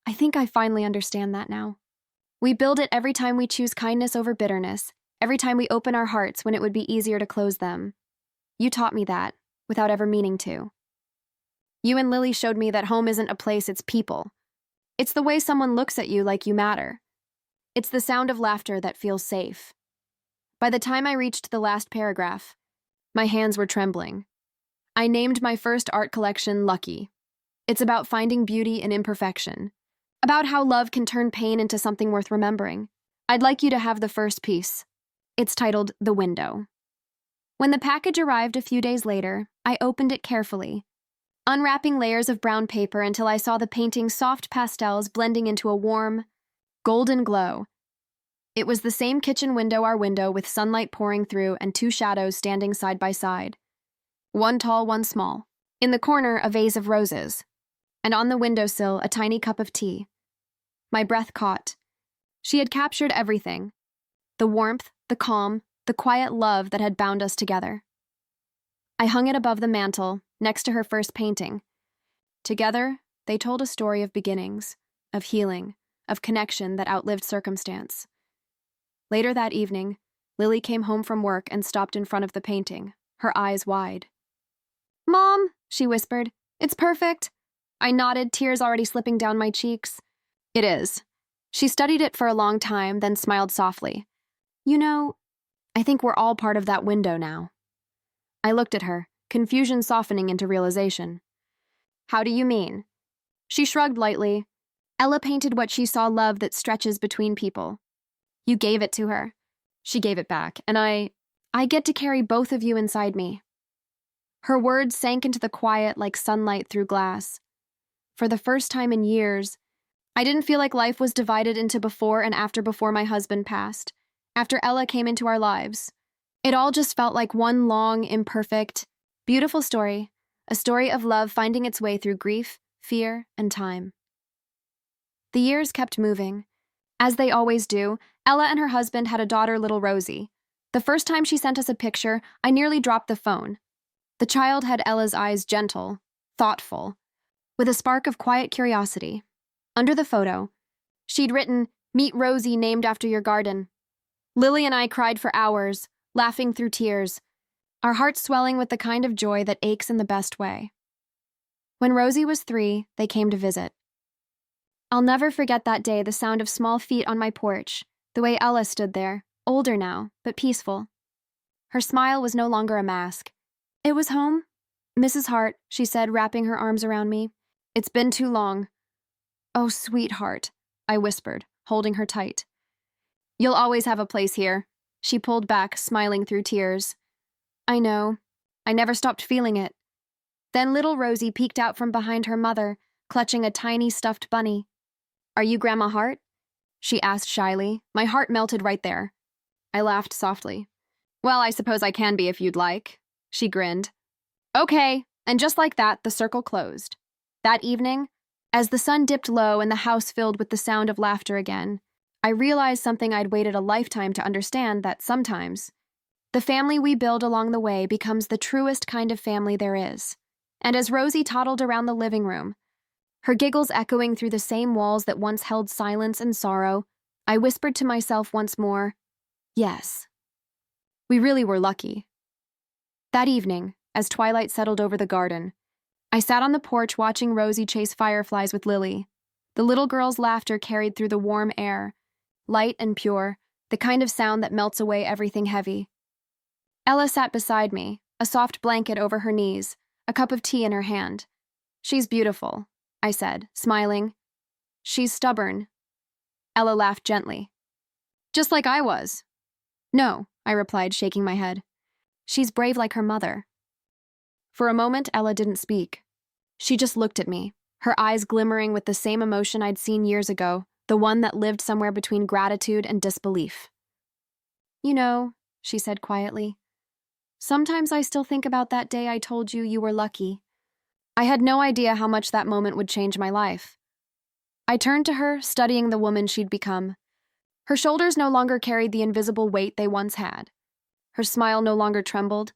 I think I finally understand that now. We build it every time we choose kindness over bitterness, every time we open our hearts when it would be easier to close them. You taught me that, without ever meaning to. You and Lily showed me that home isn't a place, it's people. It's the way someone looks at you like you matter. It's the sound of laughter that feels safe. By the time I reached the last paragraph, my hands were trembling. I named my first art collection Lucky. It's about finding beauty in imperfection, about how love can turn pain into something worth remembering. I'd like you to have the first piece. It's titled The Window. When the package arrived a few days later, I opened it carefully, unwrapping layers of brown paper until I saw the painting's soft pastels blending into a warm, golden glow. It was the same kitchen window, our window, with sunlight pouring through and two shadows standing side by side. One tall, one small. In the corner, a vase of roses, and on the windowsill, a tiny cup of tea. My breath caught. She had captured everything. The warmth, the calm, the quiet love that had bound us together. I hung it above the mantel, next to her first painting. Together, they told a story of beginnings, of healing, of connection that outlived circumstance. Later that evening, Lily came home from work and stopped in front of the painting, her eyes wide. Mom, she whispered, it's perfect. I nodded, tears already slipping down my cheeks. It is. She studied it for a long time, then smiled softly. You know, I think we're all part of that window now. I looked at her, confusion softening into realization. How do you mean? She shrugged lightly. Ella painted what she saw love that stretches between people. You gave it to her. She gave it back, and I get to carry both of you inside me. Her words sank into the quiet like sunlight through glass. For the first time in years, I didn't feel like life was divided into before and after before my husband passed, after Ella came into our lives. It all just felt like one long, imperfect, beautiful story, a story of love finding its way through grief, fear, and time. The years kept moving. As they always do, Ella and her husband had a daughter, little Rosie. The first time she sent us a picture, I nearly dropped the phone. The child had Ella's eyes gentle, thoughtful, with a spark of quiet curiosity. Under the photo, she'd written, "Meet Rosie, named after your garden." Lily and I cried for hours, laughing through tears, our hearts swelling with the kind of joy that aches in the best way. When Rosie was 3, they came to visit. I'll never forget that day, the sound of small feet on my porch, the way Ella stood there, older now, but peaceful. Her smile was no longer a mask. It was home. Mrs. Hart, she said, wrapping her arms around me. It's been too long. Oh, sweetheart, I whispered, holding her tight. You'll always have a place here. She pulled back, smiling through tears. I know. I never stopped feeling it. Then little Rosie peeked out from behind her mother, clutching a tiny stuffed bunny. Are you Grandma Hart? She asked shyly. My heart melted right there. I laughed softly. Well, I suppose I can be if you'd like. She grinned. Okay, and just like that, the circle closed. That evening, as the sun dipped low and the house filled with the sound of laughter again, I realized something I'd waited a lifetime to understand, that sometimes the family we build along the way becomes the truest kind of family there is. And as Rosie toddled around the living room, her giggles echoing through the same walls that once held silence and sorrow, I whispered to myself once more, yes, we really were lucky. That evening, as twilight settled over the garden, I sat on the porch watching Rosie chase fireflies with Lily. The little girl's laughter carried through the warm air, light and pure, the kind of sound that melts away everything heavy. Ella sat beside me, a soft blanket over her knees, a cup of tea in her hand. She's beautiful, I said, smiling. She's stubborn. Ella laughed gently. Just like I was. No, I replied, shaking my head. She's brave like her mother. For a moment, Ella didn't speak. She just looked at me, her eyes glimmering with the same emotion I'd seen years ago, the one that lived somewhere between gratitude and disbelief. You know, she said quietly. Sometimes I still think about that day I told you you were lucky. I had no idea how much that moment would change my life. I turned to her, studying the woman she'd become. Her shoulders no longer carried the invisible weight they once had. Her smile no longer trembled.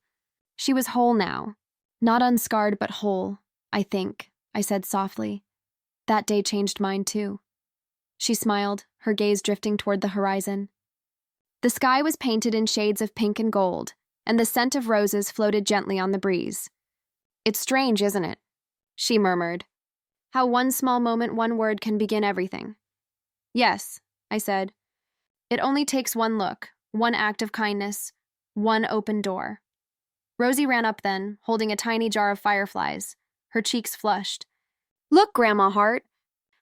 She was whole now. Not unscarred, but whole, I think, I said softly. That day changed mine too. She smiled, her gaze drifting toward the horizon. The sky was painted in shades of pink and gold, and the scent of roses floated gently on the breeze. It's strange, isn't it? She murmured. How one small moment, one word can begin everything. Yes, I said. It only takes one look, one act of kindness, one open door. Rosie ran up then, holding a tiny jar of fireflies, her cheeks flushed. Look, Grandma Hart,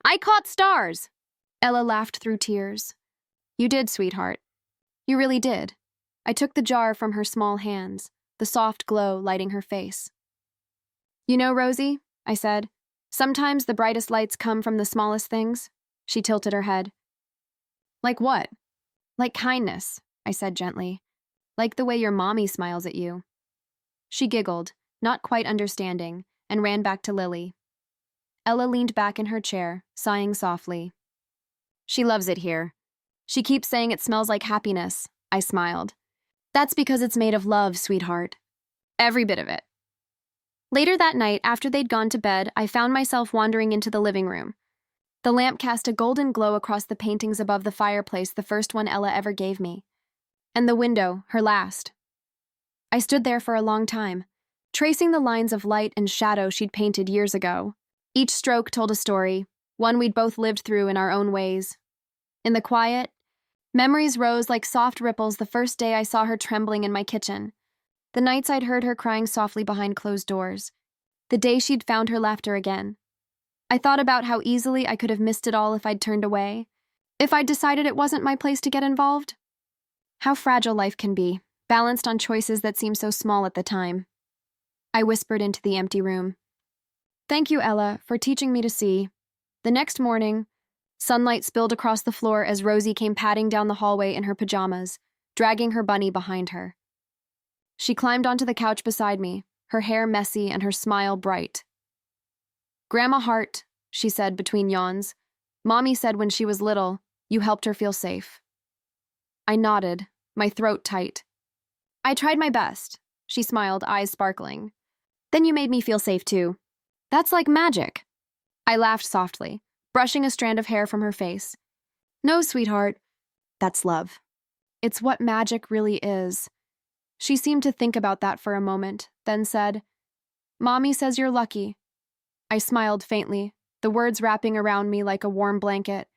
I caught stars! Ella laughed through tears. You did, sweetheart. You really did. I took the jar from her small hands, the soft glow lighting her face. You know, Rosie, I said, sometimes the brightest lights come from the smallest things. She tilted her head. Like what? Like kindness, I said gently. Like the way your mommy smiles at you. She giggled, not quite understanding, and ran back to Lily. Ella leaned back in her chair, sighing softly. She loves it here. She keeps saying it smells like happiness, I smiled. That's because it's made of love, sweetheart. Every bit of it. Later that night, after they'd gone to bed, I found myself wandering into the living room. The lamp cast a golden glow across the paintings above the fireplace, the first one Ella ever gave me. And the window, her last. I stood there for a long time, tracing the lines of light and shadow she'd painted years ago. Each stroke told a story, one we'd both lived through in our own ways. In the quiet, memories rose like soft ripples the first day I saw her trembling in my kitchen. The nights I'd heard her crying softly behind closed doors. The day she'd found her laughter again. I thought about how easily I could have missed it all if I'd turned away, if I'd decided it wasn't my place to get involved. How fragile life can be, balanced on choices that seem so small at the time. I whispered into the empty room. Thank you, Ella, for teaching me to see. The next morning, sunlight spilled across the floor as Rosie came padding down the hallway in her pajamas, dragging her bunny behind her. She climbed onto the couch beside me, her hair messy and her smile bright. Grandma Hart, she said between yawns. Mommy said when she was little, you helped her feel safe. I nodded, my throat tight. I tried my best, she smiled, eyes sparkling. Then you made me feel safe too. That's like magic. I laughed softly, brushing a strand of hair from her face. No, sweetheart, that's love. It's what magic really is. She seemed to think about that for a moment, then said, Mommy says you're lucky. I smiled faintly, the words wrapping around me like a warm blanket.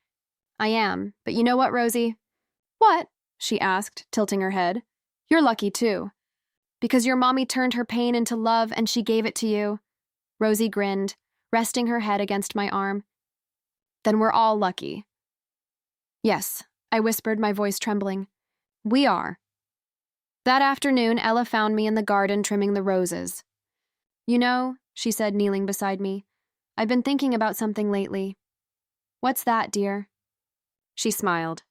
I am, but you know what, Rosie? What? She asked, tilting her head. You're lucky too. Because your mommy turned her pain into love and she gave it to you. Rosie grinned, resting her head against my arm. Then we're all lucky. Yes, I whispered, my voice trembling. We are. That afternoon, Ella found me in the garden trimming the roses. You know, she said, kneeling beside me, I've been thinking about something lately. What's that, dear? She smiled.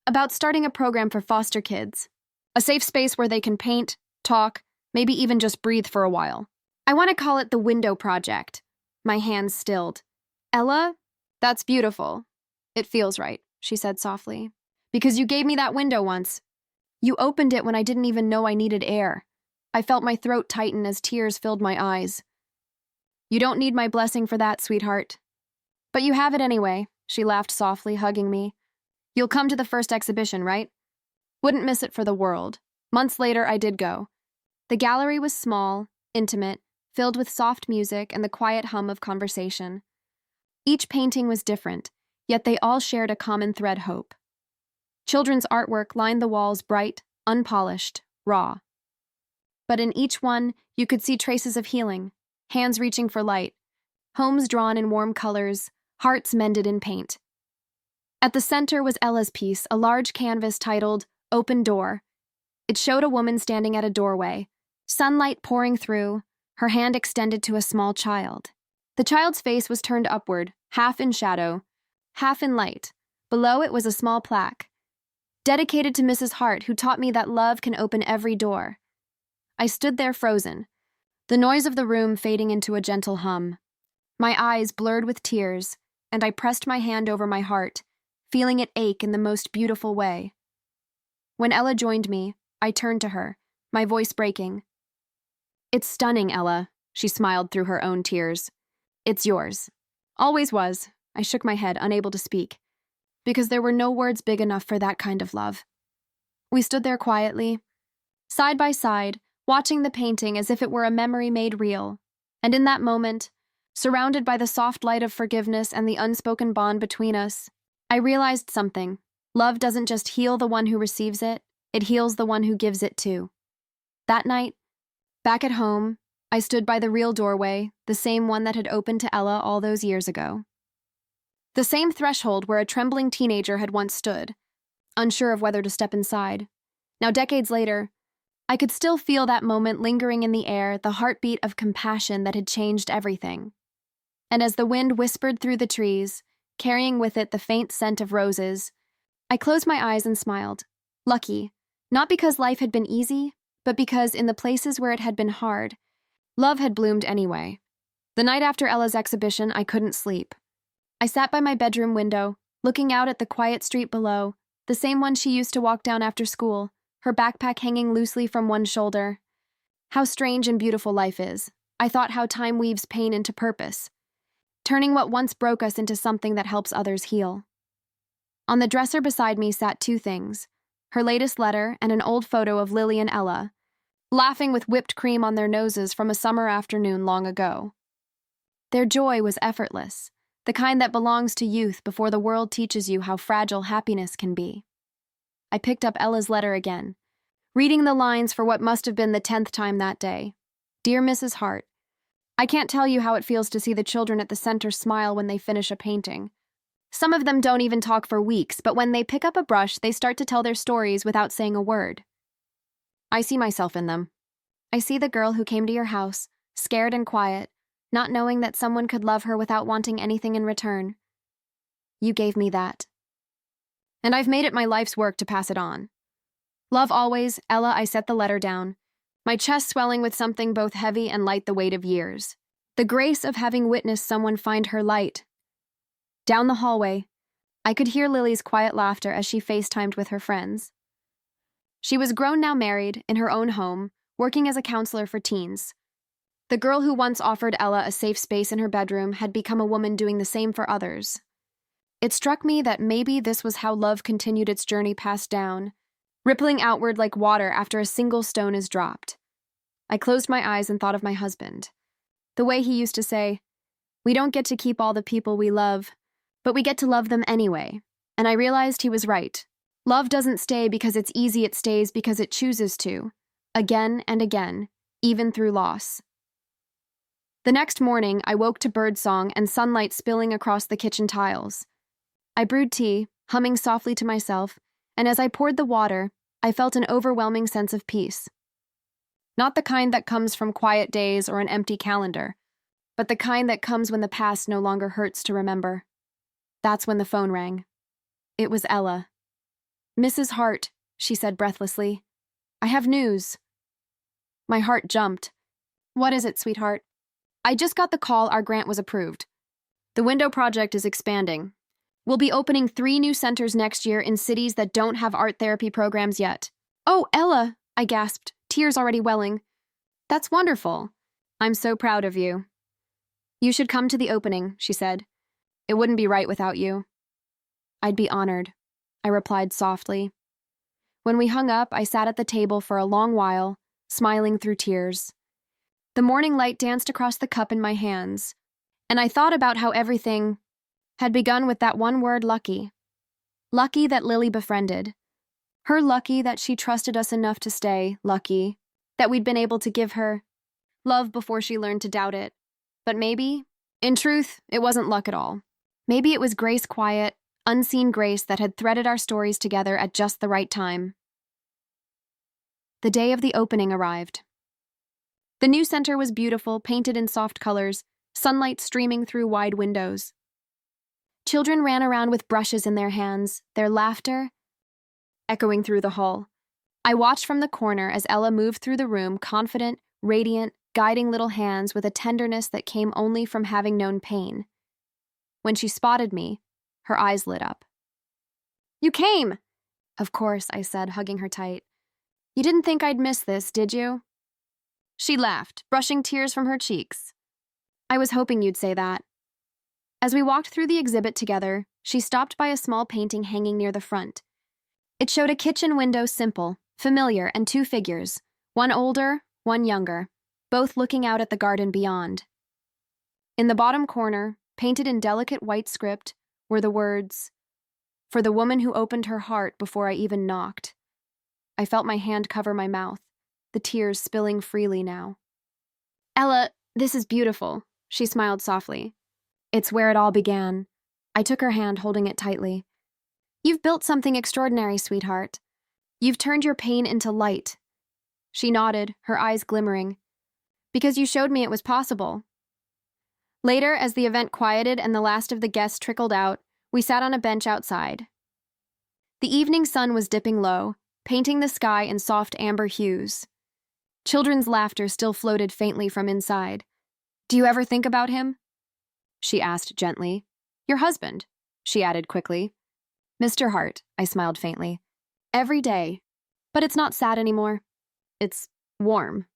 About starting a program for foster kids. A safe space where they can paint, talk, maybe even just breathe for a while. I want to call it the Window Project. My hands stilled. Ella? That's beautiful. It feels right, she said softly. Because you gave me that window once. You opened it when I didn't even know I needed air. I felt my throat tighten as tears filled my eyes. You don't need my blessing for that, sweetheart. But you have it anyway, she laughed softly, hugging me. You'll come to the first exhibition, right? Wouldn't miss it for the world. Months later, I did go. The gallery was small, intimate, filled with soft music and the quiet hum of conversation. Each painting was different, yet they all shared a common thread: hope. Children's artwork lined the walls, bright, unpolished, raw. But in each one, you could see traces of healing, hands reaching for light, homes drawn in warm colors, hearts mended in paint. At the center was Ella's piece, a large canvas titled Open Door. It showed a woman standing at a doorway, sunlight pouring through, her hand extended to a small child. The child's face was turned upward, half in shadow, half in light. Below it was a small plaque. dedicated to Mrs. Hart, who taught me that love can open every door. I stood there frozen, the noise of the room fading into a gentle hum. My eyes blurred with tears, and I pressed my hand over my heart, feeling it ache in the most beautiful way. When Ella joined me, I turned to her, my voice breaking. "It's stunning, Ella," she smiled through her own tears. "It's yours." "Always was." I shook my head, unable to speak, because there were no words big enough for that kind of love. We stood there quietly, side by side, watching the painting as if it were a memory made real. And in that moment, surrounded by the soft light of forgiveness and the unspoken bond between us, I realized something. Love doesn't just heal the one who receives it, it heals the one who gives it too. That night, back at home, I stood by the real doorway, the same one that had opened to Ella all those years ago. The same threshold where a trembling teenager had once stood, unsure of whether to step inside. Now, decades later, I could still feel that moment lingering in the air, the heartbeat of compassion that had changed everything. And as the wind whispered through the trees, carrying with it the faint scent of roses, I closed my eyes and smiled. Lucky, not because life had been easy, but because in the places where it had been hard, love had bloomed anyway. The night after Ella's exhibition, I couldn't sleep. I sat by my bedroom window, looking out at the quiet street below, the same one she used to walk down after school, her backpack hanging loosely from one shoulder. How strange and beautiful life is. I thought how time weaves pain into purpose, turning what once broke us into something that helps others heal. On the dresser beside me sat two things, her latest letter and an old photo of Lily and Ella, laughing with whipped cream on their noses from a summer afternoon long ago. Their joy was effortless, the kind that belongs to youth before the world teaches you how fragile happiness can be. I picked up Ella's letter again, reading the lines for what must have been the 10th time that day. "Dear Mrs. Hart, I can't tell you how it feels to see the children at the center smile when they finish a painting. Some of them don't even talk for weeks, but when they pick up a brush, they start to tell their stories without saying a word. I see myself in them. I see the girl who came to your house, scared and quiet, not knowing that someone could love her without wanting anything in return. You gave me that. And I've made it my life's work to pass it on. Love always, Ella." I set the letter down, my chest swelling with something both heavy and light, the weight of years. The grace of having witnessed someone find her light. Down the hallway, I could hear Lily's quiet laughter as she FaceTimed with her friends. She was grown, now married, in her own home, working as a counselor for teens. The girl who once offered Ella a safe space in her bedroom had become a woman doing the same for others. It struck me that maybe this was how love continued its journey passed down, rippling outward like water after a single stone is dropped. I closed my eyes and thought of my husband. The way he used to say, "We don't get to keep all the people we love, but we get to love them anyway." And I realized he was right. Love doesn't stay because it's easy, it stays because it chooses to, again and again, even through loss. The next morning, I woke to birdsong and sunlight spilling across the kitchen tiles. I brewed tea, humming softly to myself, and as I poured the water, I felt an overwhelming sense of peace. Not the kind that comes from quiet days or an empty calendar, but the kind that comes when the past no longer hurts to remember. That's when the phone rang. It was Ella. "Mrs. Hart," she said breathlessly. "I have news." My heart jumped. "What is it, sweetheart?" "I just got the call our grant was approved. The window project is expanding. We'll be opening 3 new centers next year in cities that don't have art therapy programs yet." "Oh, Ella," I gasped, tears already welling. "That's wonderful. I'm so proud of you." "You should come to the opening," she said. "It wouldn't be right without you." "I'd be honored," I replied softly. When we hung up, I sat at the table for a long while, smiling through tears. The morning light danced across the cup in my hands, and I thought about how everything had begun with that one word, lucky. Lucky that Lily befriended. Her lucky that she trusted us enough to stay, lucky that we'd been able to give her love before she learned to doubt it. But maybe, in truth, it wasn't luck at all. Maybe it was grace, quiet, unseen grace that had threaded our stories together at just the right time. The day of the opening arrived. The new center was beautiful, painted in soft colors, sunlight streaming through wide windows. Children ran around with brushes in their hands, their laughter echoing through the hall. I watched from the corner as Ella moved through the room, confident, radiant, guiding little hands with a tenderness that came only from having known pain. When she spotted me, her eyes lit up. "You came!" "Of course," I said, hugging her tight. "You didn't think I'd miss this, did you?" She laughed, brushing tears from her cheeks. "I was hoping you'd say that." As we walked through the exhibit together, she stopped by a small painting hanging near the front. It showed a kitchen window, simple, familiar, and two figures, one older, one younger, both looking out at the garden beyond. In the bottom corner, painted in delicate white script, were the words, "For the woman who opened her heart before I even knocked." I felt my hand cover my mouth, the tears spilling freely now. "Ella, this is beautiful," she smiled softly. "It's where it all began." I took her hand, holding it tightly. "You've built something extraordinary, sweetheart. You've turned your pain into light." She nodded, her eyes glimmering. "Because you showed me it was possible." Later, as the event quieted and the last of the guests trickled out, we sat on a bench outside. The evening sun was dipping low, painting the sky in soft amber hues. Children's laughter still floated faintly from inside. "Do you ever think about him?" she asked gently. "Your husband," she added quickly. "Mr. Hart," I smiled faintly. "Every day. But it's not sad anymore. It's warm.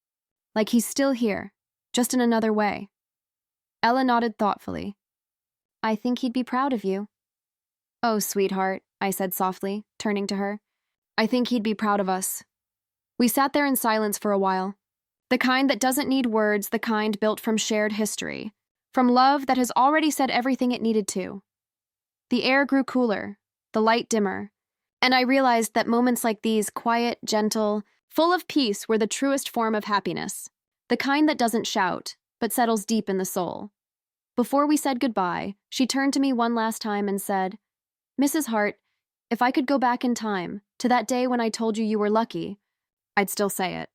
Like he's still here, just in another way." Ella nodded thoughtfully. "I think he'd be proud of you." "Oh, sweetheart," I said softly, turning to her. "I think he'd be proud of us." We sat there in silence for a while. The kind that doesn't need words, the kind built from shared history, from love that has already said everything it needed to. The air grew cooler, the light dimmer, and I realized that moments like these, quiet, gentle, full of peace, were the truest form of happiness, the kind that doesn't shout, but settles deep in the soul. Before we said goodbye, she turned to me one last time and said, "Mrs. Hart, if I could go back in time, to that day when I told you you were lucky, I'd still say it.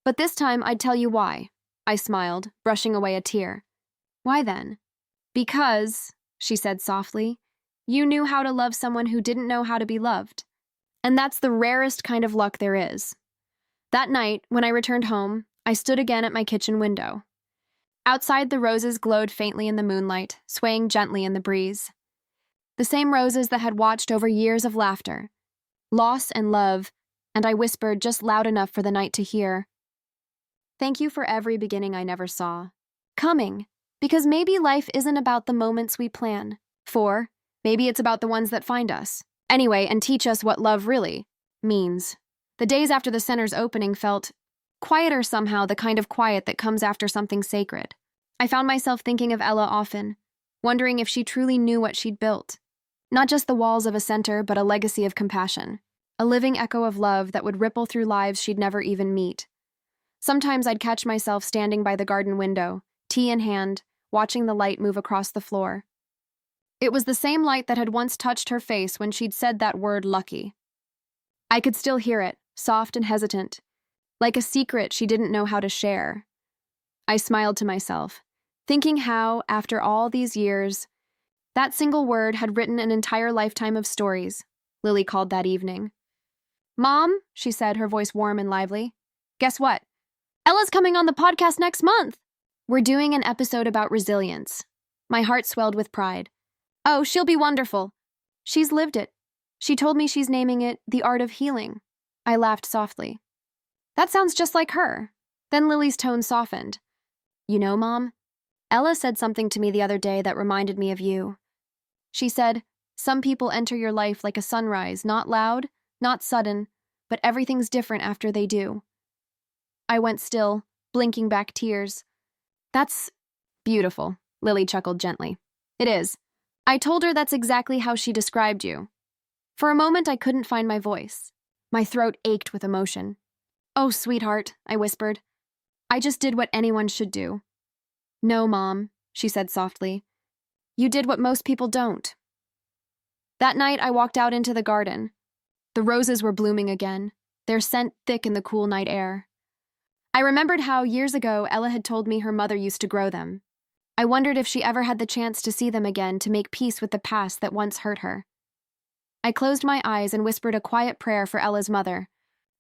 But this time I'd tell you why." I smiled, brushing away a tear. "Why then?" "Because," she said softly, "you knew how to love someone who didn't know how to be loved. And that's the rarest kind of luck there is." That night, when I returned home, I stood again at my kitchen window. Outside, the roses glowed faintly in the moonlight, swaying gently in the breeze. The same roses that had watched over years of laughter, loss and love, and I whispered just loud enough for the night to hear, "Thank you for every beginning I never saw. Coming, because maybe life isn't about the moments we plan. For maybe it's about the ones that find us. Anyway, and teach us what love really means." The days after the center's opening felt quieter somehow, the kind of quiet that comes after something sacred. I found myself thinking of Ella often, wondering if she truly knew what she'd built. Not just the walls of a center, but a legacy of compassion. A living echo of love that would ripple through lives she'd never even meet. Sometimes I'd catch myself standing by the garden window, tea in hand, watching the light move across the floor. It was the same light that had once touched her face when she'd said that word, lucky. I could still hear it, soft and hesitant, like a secret she didn't know how to share. I smiled to myself, thinking how, after all these years, that single word had written an entire lifetime of stories, Lily called that evening. "Mom," she said, her voice warm and lively, "guess what? Ella's coming on the podcast next month. We're doing an episode about resilience." My heart swelled with pride. "Oh, she'll be wonderful." "She's lived it. She told me she's naming it The Art of Healing." I laughed softly. "That sounds just like her." Then Lily's tone softened. "You know, Mom, Ella said something to me the other day that reminded me of you. She said, some people enter your life like a sunrise, not loud, not sudden, but everything's different after they do." I went still, blinking back tears. "That's beautiful," Lily chuckled gently. "It is. I told her that's exactly how she described you." For a moment, I couldn't find my voice. My throat ached with emotion. "Oh, sweetheart," I whispered. "I just did what anyone should do." "No, Mom," she said softly. "You did what most people don't." That night, I walked out into the garden. The roses were blooming again, their scent thick in the cool night air. I remembered how, years ago, Ella had told me her mother used to grow them. I wondered if she ever had the chance to see them again to make peace with the past that once hurt her. I closed my eyes and whispered a quiet prayer for Ella's mother,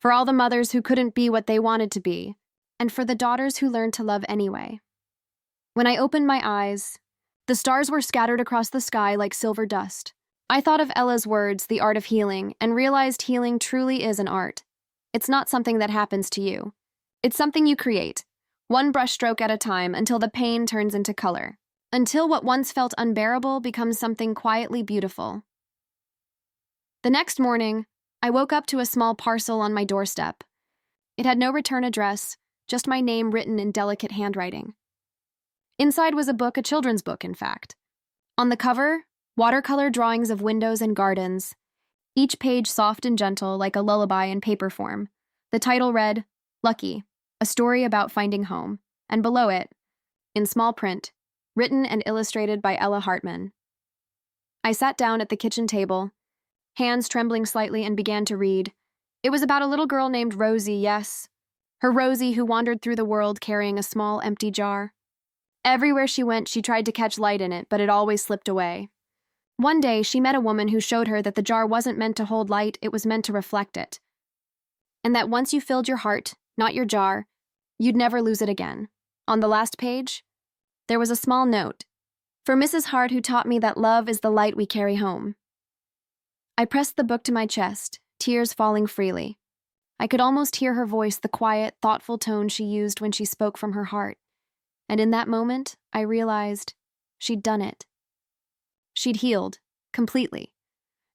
for all the mothers who couldn't be what they wanted to be, and for the daughters who learned to love anyway. When I opened my eyes, the stars were scattered across the sky like silver dust. I thought of Ella's words, the art of healing, and realized healing truly is an art. It's not something that happens to you. It's something you create, one brushstroke at a time until the pain turns into color, until what once felt unbearable becomes something quietly beautiful. The next morning, I woke up to a small parcel on my doorstep. It had no return address, just my name written in delicate handwriting. Inside was a book, a children's book, in fact. On the cover, watercolor drawings of windows and gardens, each page soft and gentle like a lullaby in paper form. The title read, Lucky, a story about finding home, and below it, in small print, written and illustrated by Ella Hartman. I sat down at the kitchen table, hands trembling slightly, and began to read. It was about a little girl named Rosie, yes. Her Rosie who wandered through the world carrying a small, empty jar. Everywhere she went, she tried to catch light in it, but it always slipped away. One day, she met a woman who showed her that the jar wasn't meant to hold light, it was meant to reflect it. And that once you filled your heart, not your jar, you'd never lose it again. On the last page, there was a small note. For Mrs. Hart, who taught me that love is the light we carry home. I pressed the book to my chest, tears falling freely. I could almost hear her voice, the quiet, thoughtful tone she used when she spoke from her heart. And in that moment, I realized she'd done it. She'd healed, completely.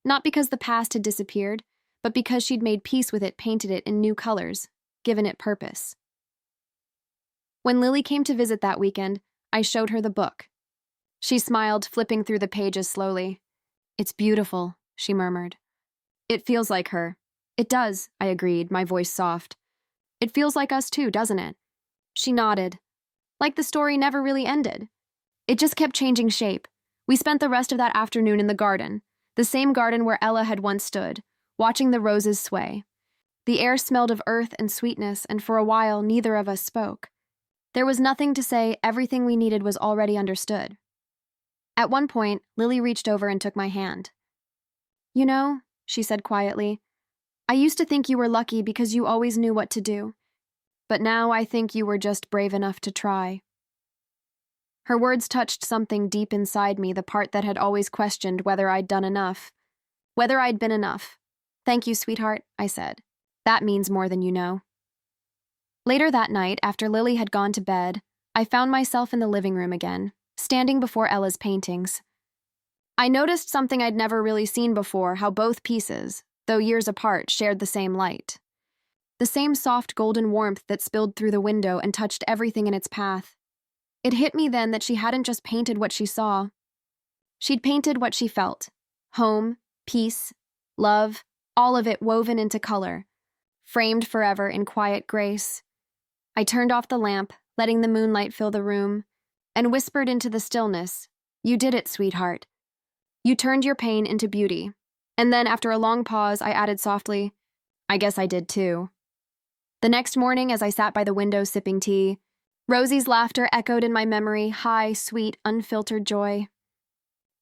Not because the past had disappeared, but because she'd made peace with it, painted it in new colors, given it purpose. When Lily came to visit that weekend, I showed her the book. She smiled, flipping through the pages slowly. It's beautiful, she murmured. It feels like her. It does, I agreed, my voice soft. It feels like us too, doesn't it? She nodded. Like the story never really ended. It just kept changing shape. We spent the rest of that afternoon in the garden, the same garden where Ella had once stood, watching the roses sway. The air smelled of earth and sweetness, and for a while neither of us spoke. There was nothing to say, everything we needed was already understood. At one point, Lily reached over and took my hand. You know, she said quietly, I used to think you were lucky because you always knew what to do. But now I think you were just brave enough to try. Her words touched something deep inside me, the part that had always questioned whether I'd done enough. Whether I'd been enough. Thank you, sweetheart, I said. That means more than you know. Later that night, after Lily had gone to bed, I found myself in the living room again, standing before Ella's paintings. I noticed something I'd never really seen before, how both pieces, though years apart, shared the same light. The same soft golden warmth that spilled through the window and touched everything in its path. It hit me then that she hadn't just painted what she saw. She'd painted what she felt. Home, peace, love, all of it woven into color, framed forever in quiet grace. I turned off the lamp, letting the moonlight fill the room, and whispered into the stillness, You did it, sweetheart. You turned your pain into beauty. And then, after a long pause, I added softly, I guess I did too. The next morning, as I sat by the window sipping tea, Rosie's laughter echoed in my memory, high, sweet, unfiltered joy.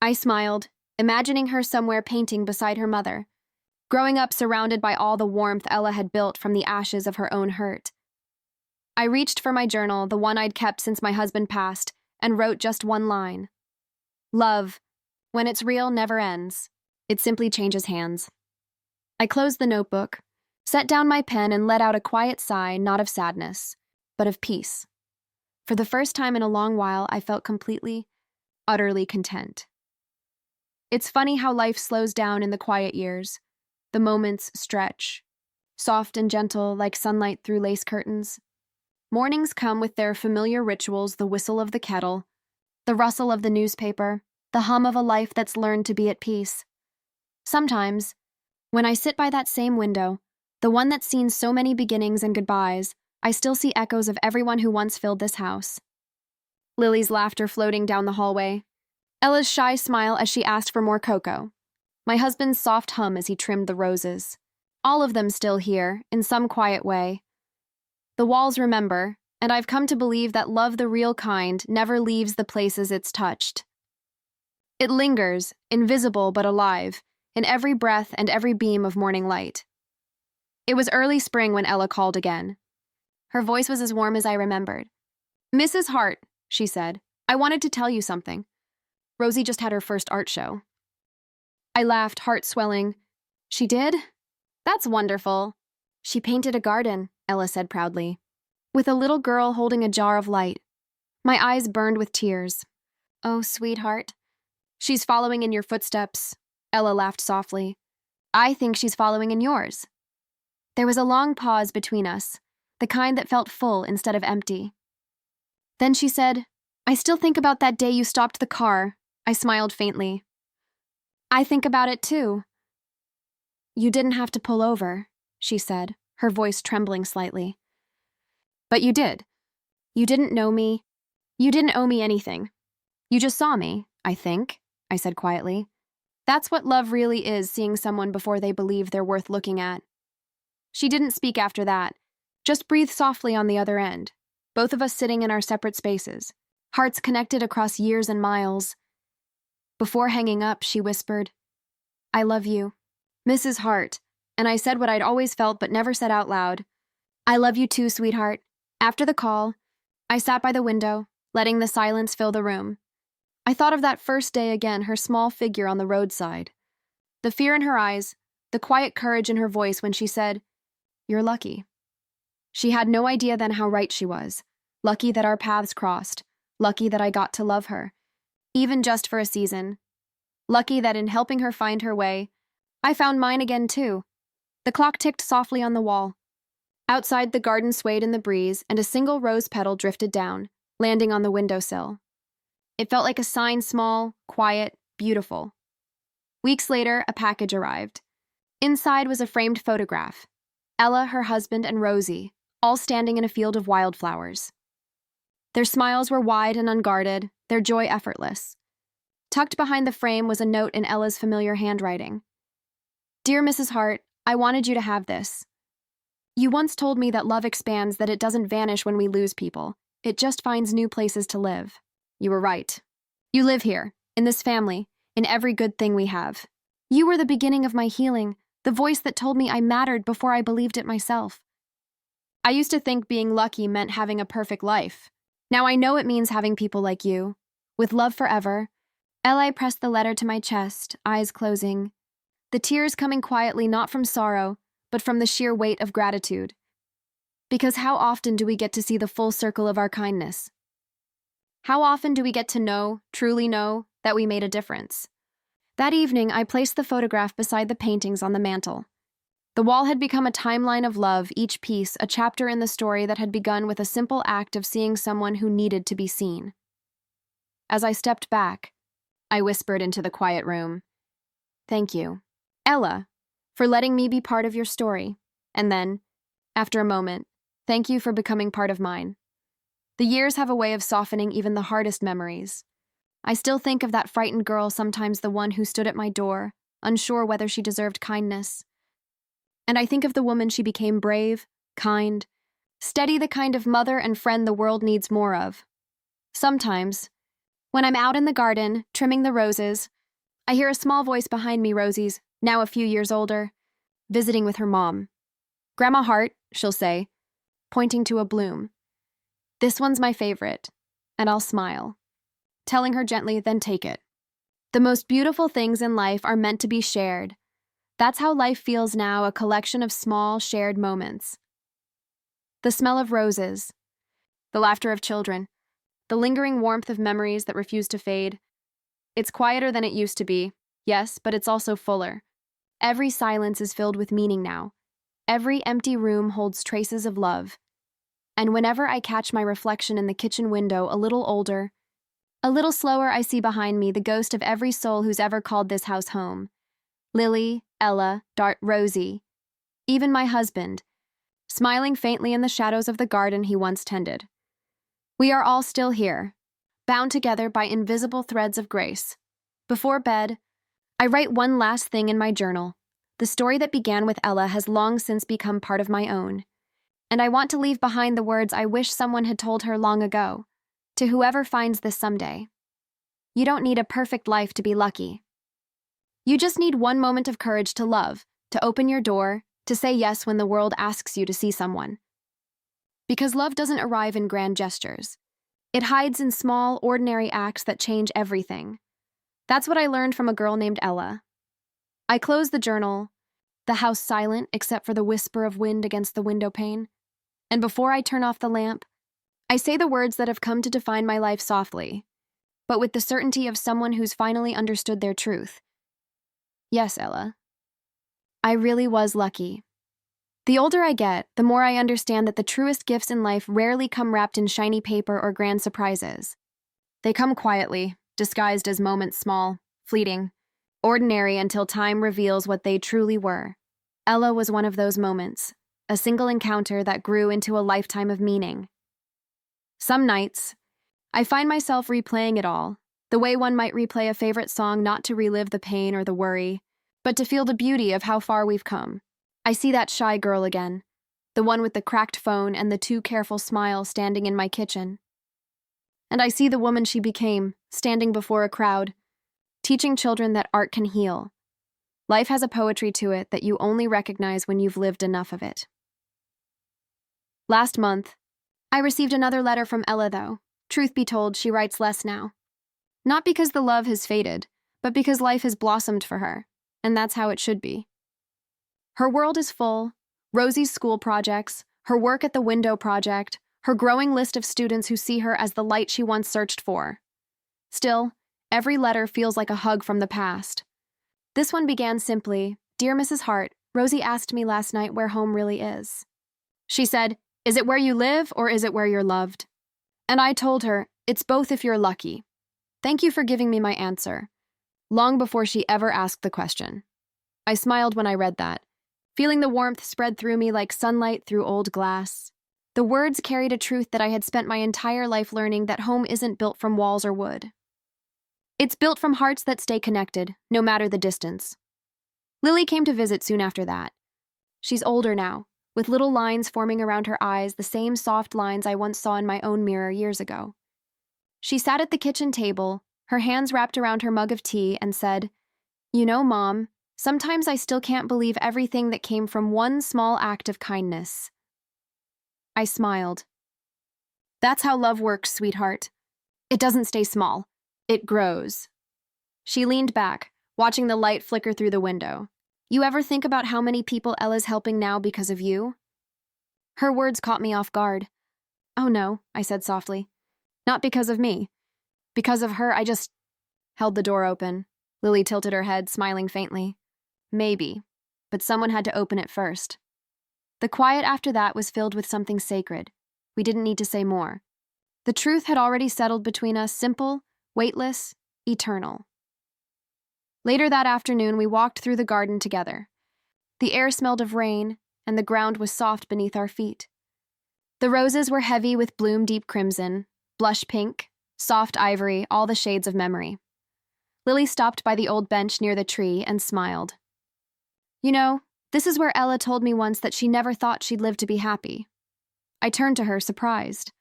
I smiled, imagining her somewhere painting beside her mother, growing up surrounded by all the warmth Ella had built from the ashes of her own hurt. I reached for my journal, the one I'd kept since my husband passed, and wrote just one line. Love, when it's real, never ends. It simply changes hands. I closed the notebook, set down my pen, and let out a quiet sigh, not of sadness, but of peace. For the first time in a long while, I felt completely, utterly content. It's funny how life slows down in the quiet years. The moments stretch, soft and gentle like sunlight through lace curtains. Mornings come with their familiar rituals, the whistle of the kettle, the rustle of the newspaper, the hum of a life that's learned to be at peace. Sometimes, when I sit by that same window, the one that's seen so many beginnings and goodbyes, I still see echoes of everyone who once filled this house. Lily's laughter floating down the hallway, Ella's shy smile as she asked for more cocoa, my husband's soft hum as he trimmed the roses. All of them still here, in some quiet way. The walls remember, and I've come to believe that love, the real kind, never leaves the places it's touched. It lingers, invisible but alive, in every breath and every beam of morning light. It was early spring when Ella called again. Her voice was as warm as I remembered. "Mrs. Hart," she said, "I wanted to tell you something. Rosie just had her first art show." I laughed, heart swelling. "She did? That's wonderful." "She painted a garden," Ella said proudly, "with a little girl holding a jar of light." My eyes burned with tears. "Oh, sweetheart." "She's following in your footsteps," Ella laughed softly. "I think she's following in yours." There was a long pause between us, the kind that felt full instead of empty. Then she said, "I still think about that day you stopped the car." I smiled faintly. "I think about it too." "You didn't have to pull over," she said, her voice trembling slightly. "But you did. You didn't know me. You didn't owe me anything. You just saw me, I think," I said quietly. "That's what love really is, seeing someone before they believe they're worth looking at." She didn't speak after that, just breathed softly on the other end, both of us sitting in our separate spaces, hearts connected across years and miles. Before hanging up, she whispered, "I love you, Mrs. Hart," and I said what I'd always felt but never said out loud. "I love you too, sweetheart." After the call, I sat by the window, letting the silence fill the room. I thought of that first day again, her small figure on the roadside. The fear in her eyes, the quiet courage in her voice when she said, "You're lucky." She had no idea then how right she was. Lucky that our paths crossed. Lucky that I got to love her, even just for a season. Lucky that in helping her find her way, I found mine again too. The clock ticked softly on the wall. Outside, the garden swayed in the breeze, and a single rose petal drifted down, landing on the windowsill. It felt like a sign, small, quiet, beautiful. Weeks later, a package arrived. Inside was a framed photograph. Ella, her husband, and Rosie, all standing in a field of wildflowers. Their smiles were wide and unguarded, their joy effortless. Tucked behind the frame was a note in Ella's familiar handwriting. "Dear Mrs. Hart, I wanted you to have this. You once told me that love expands, that it doesn't vanish when we lose people. It just finds new places to live. You were right. You live here, in this family, in every good thing we have. You were the beginning of my healing, the voice that told me I mattered before I believed it myself. I used to think being lucky meant having a perfect life. Now I know it means having people like you. With love forever." Ella pressed the letter to my chest, eyes closing. The tears coming quietly, not from sorrow, but from the sheer weight of gratitude. Because how often do we get to see the full circle of our kindness? How often do we get to know, truly know, that we made a difference? That evening, I placed the photograph beside the paintings on the mantel. The wall had become a timeline of love, each piece a chapter in the story that had begun with a simple act of seeing someone who needed to be seen. As I stepped back, I whispered into the quiet room, "Thank you, Ella, for letting me be part of your story." And then, after a moment, "Thank you for becoming part of mine." The years have a way of softening even the hardest memories. I still think of that frightened girl, sometimes the one who stood at my door, unsure whether she deserved kindness. And I think of the woman she became, brave, kind, steady, the kind of mother and friend the world needs more of. Sometimes, when I'm out in the garden, trimming the roses, I hear a small voice behind me, Rosie's, now a few years older, visiting with her mom. "Grandma Hart," she'll say, pointing to a bloom. "This one's my favorite," and I'll smile, telling her gently, "Then take it." The most beautiful things in life are meant to be shared. That's how life feels now, a collection of small, shared moments. The smell of roses, the laughter of children, the lingering warmth of memories that refuse to fade. It's quieter than it used to be, yes, but it's also fuller. Every silence is filled with meaning now. Every empty room holds traces of love. And whenever I catch my reflection in the kitchen window, a little older, a little slower, I see behind me the ghost of every soul who's ever called this house home. Lily, Ella, Dart, Rosie, even my husband, smiling faintly in the shadows of the garden he once tended. We are all still here, bound together by invisible threads of grace. Before bed, I write one last thing in my journal. The story that began with Ella has long since become part of my own. And I want to leave behind the words I wish someone had told her long ago, to whoever finds this someday. You don't need a perfect life to be lucky. You just need one moment of courage to love, to open your door, to say yes when the world asks you to see someone. Because love doesn't arrive in grand gestures. It hides in small, ordinary acts that change everything. That's what I learned from a girl named Ella. I close the journal, the house silent except for the whisper of wind against the window pane, and before I turn off the lamp, I say the words that have come to define my life softly, but with the certainty of someone who's finally understood their truth. Yes, Ella. I really was lucky. The older I get, the more I understand that the truest gifts in life rarely come wrapped in shiny paper or grand surprises. They come quietly, disguised as moments small, fleeting, ordinary until time reveals what they truly were. Ella was one of those moments, a single encounter that grew into a lifetime of meaning. Some nights, I find myself replaying it all, the way one might replay a favorite song not to relive the pain or the worry, but to feel the beauty of how far we've come. I see that shy girl again, the one with the cracked phone and the too careful smile standing in my kitchen. And I see the woman she became, standing before a crowd, teaching children that art can heal. Life has a poetry to it that you only recognize when you've lived enough of it. Last month, I received another letter from Ella, though. Truth be told, she writes less now. Not because the love has faded, but because life has blossomed for her, and that's how it should be. Her world is full: Rosie's school projects, her work at the window project, her growing list of students who see her as the light she once searched for. Still, every letter feels like a hug from the past. This one began simply, "Dear Mrs. Hart, Rosie asked me last night where home really is." She said, "Is it where you live or is it where you're loved?" And I told her, "It's both if you're lucky." Thank you for giving me my answer. Long before she ever asked the question. I smiled when I read that, feeling the warmth spread through me like sunlight through old glass. The words carried a truth that I had spent my entire life learning: that home isn't built from walls or wood. It's built from hearts that stay connected, no matter the distance. Lily came to visit soon after that. She's older now, with little lines forming around her eyes, the same soft lines I once saw in my own mirror years ago. She sat at the kitchen table, her hands wrapped around her mug of tea, and said, "You know, Mom, sometimes I still can't believe everything that came from one small act of kindness." I smiled. That's how love works, sweetheart. It doesn't stay small. It grows. She leaned back, watching the light flicker through the window. You ever think about how many people Ella's helping now because of you? Her words caught me off guard. Oh no, I said softly. Not because of me. Because of her, I just held the door open. Lily tilted her head, smiling faintly. Maybe, but someone had to open it first. The quiet after that was filled with something sacred. We didn't need to say more. The truth had already settled between us, simple, weightless, eternal. Later that afternoon, we walked through the garden together. The air smelled of rain, and the ground was soft beneath our feet. The roses were heavy with bloom deep crimson, blush pink, soft ivory, all the shades of memory. Lily stopped by the old bench near the tree and smiled. You know, this is where Ella told me once that she never thought she'd live to be happy. I turned to her, surprised.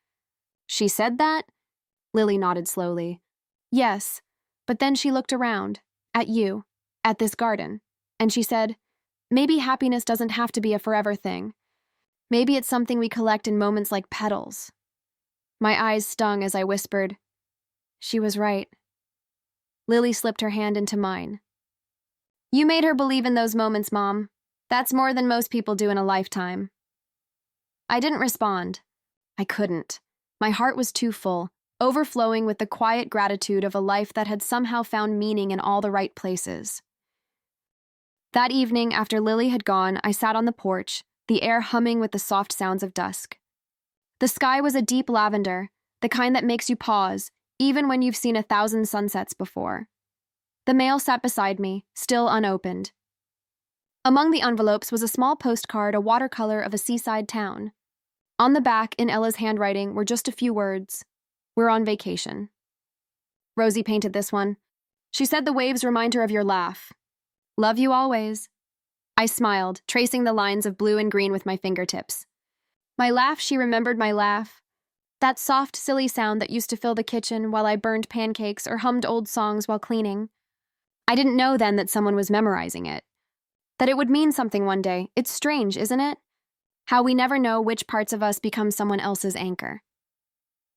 She said that? Lily nodded slowly. Yes, but then she looked around, at you, at this garden, and she said, maybe happiness doesn't have to be a forever thing. Maybe it's something we collect in moments like petals. My eyes stung as I whispered, she was right. Lily slipped her hand into mine. You made her believe in those moments, Mom. That's more than most people do in a lifetime. I didn't respond. I couldn't. My heart was too full, overflowing with the quiet gratitude of a life that had somehow found meaning in all the right places. That evening, after Lily had gone, I sat on the porch, the air humming with the soft sounds of dusk. The sky was a deep lavender, the kind that makes you pause, even when you've seen 1,000 sunsets before. The mail sat beside me, still unopened. Among the envelopes was a small postcard, a watercolor of a seaside town. On the back, in Ella's handwriting, were just a few words. We're on vacation. Rosie painted this one. She said the waves remind her of your laugh. Love you always. I smiled, tracing the lines of blue and green with my fingertips. My laugh, she remembered my laugh. That soft, silly sound that used to fill the kitchen while I burned pancakes or hummed old songs while cleaning. I didn't know then that someone was memorizing it, that it would mean something one day. It's strange, isn't it? How we never know which parts of us become someone else's anchor.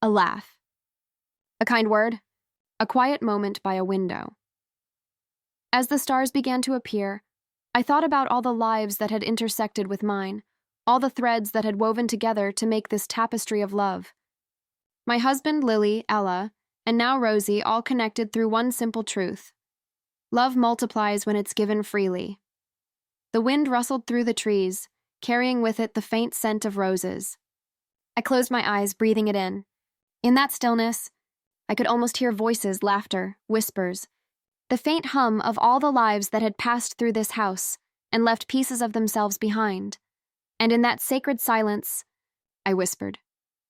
A laugh. A kind word. A quiet moment by a window. As the stars began to appear, I thought about all the lives that had intersected with mine, all the threads that had woven together to make this tapestry of love. My husband, Lily, Ella, and now Rosie, all connected through one simple truth. Love multiplies when it's given freely. The wind rustled through the trees, carrying with it the faint scent of roses. I closed my eyes, breathing it in. In that stillness, I could almost hear voices, laughter, whispers, the faint hum of all the lives that had passed through this house and left pieces of themselves behind. And in that sacred silence, I whispered,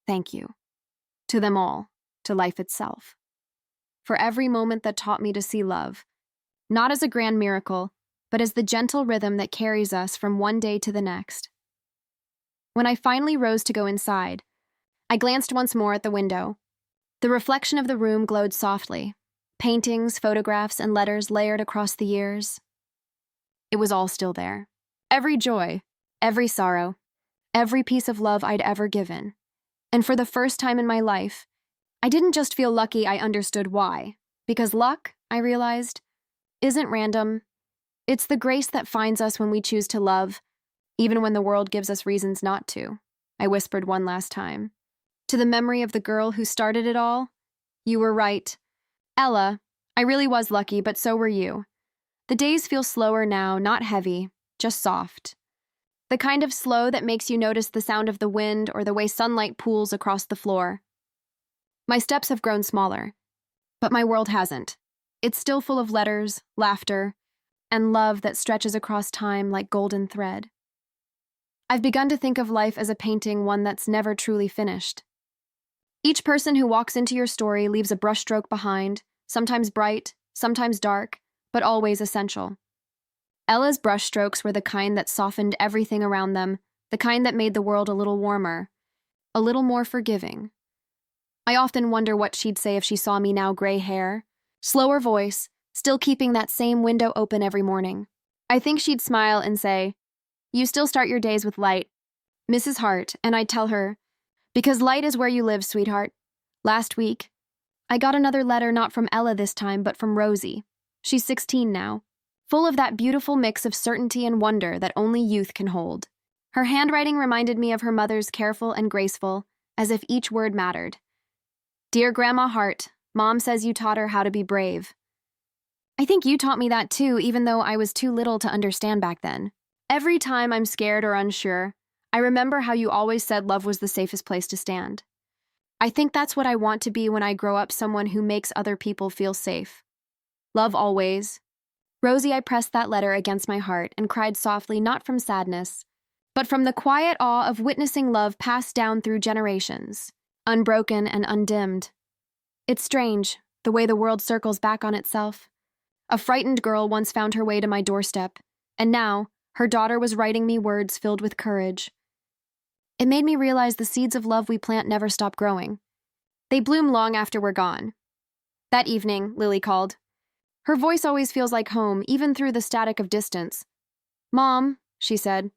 "Thank you." To them all, to life itself. For every moment that taught me to see love, not as a grand miracle, but as the gentle rhythm that carries us from one day to the next. When I finally rose to go inside, I glanced once more at the window. The reflection of the room glowed softly, paintings, photographs, and letters layered across the years. It was all still there. Every joy, every sorrow, every piece of love I'd ever given. And for the first time in my life, I didn't just feel lucky, I understood why. Because luck, I realized, isn't random. It's the grace that finds us when we choose to love, even when the world gives us reasons not to. I whispered one last time. To the memory of the girl who started it all, you were right. Ella, I really was lucky, but so were you. The days feel slower now, not heavy, just soft. The kind of slow that makes you notice the sound of the wind or the way sunlight pools across the floor. My steps have grown smaller, but my world hasn't. It's still full of letters, laughter, and love that stretches across time like golden thread. I've begun to think of life as a painting, one that's never truly finished. Each person who walks into your story leaves a brushstroke behind, sometimes bright, sometimes dark, but always essential. Ella's brushstrokes were the kind that softened everything around them, the kind that made the world a little warmer, a little more forgiving. I often wonder what she'd say if she saw me now, gray hair, slower voice, still keeping that same window open every morning. I think she'd smile and say, "You still start your days with light, Mrs. Hart," and I'd tell her, "Because light is where you live, sweetheart." Last week, I got another letter, not from Ella this time, but from Rosie. She's 16 now, full of that beautiful mix of certainty and wonder that only youth can hold. Her handwriting reminded me of her mother's, careful and graceful, as if each word mattered. "Dear Grandma Hart, Mom says you taught her how to be brave. I think you taught me that too, even though I was too little to understand back then. Every time I'm scared or unsure, I remember how you always said love was the safest place to stand. I think that's what I want to be when I grow up, someone who makes other people feel safe. Love always." Rosie, I pressed that letter against my heart and cried softly, not from sadness, but from the quiet awe of witnessing love passed down through generations, unbroken and undimmed. It's strange, the way the world circles back on itself. A frightened girl once found her way to my doorstep, and now her daughter was writing me words filled with courage. It made me realize the seeds of love we plant never stop growing. They bloom long after we're gone. That evening, Lily called. Her voice always feels like home, even through the static of distance. "Mom," she said,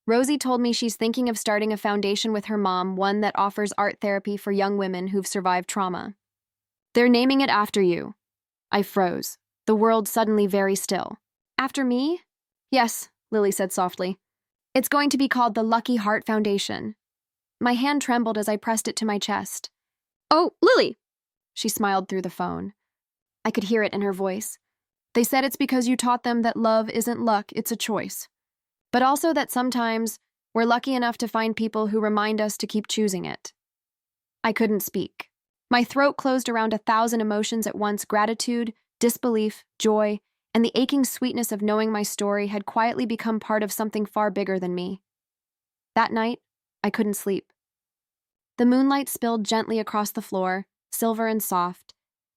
"Rosie told me she's thinking of starting a foundation with her mom, one that offers art therapy for young women who've survived trauma. They're naming it after you." I froze, the world suddenly very still. "After me?" "Yes," Lily said softly. "It's going to be called the Lucky Heart Foundation." My hand trembled as I pressed it to my chest. "Oh, Lily!" She smiled through the phone. I could hear it in her voice. "They said it's because you taught them that love isn't luck, it's a choice. But also that sometimes we're lucky enough to find people who remind us to keep choosing it." I couldn't speak. My throat closed around 1,000 emotions at once: gratitude, disbelief, joy, and the aching sweetness of knowing my story had quietly become part of something far bigger than me. That night, I couldn't sleep. The moonlight spilled gently across the floor, silver and soft,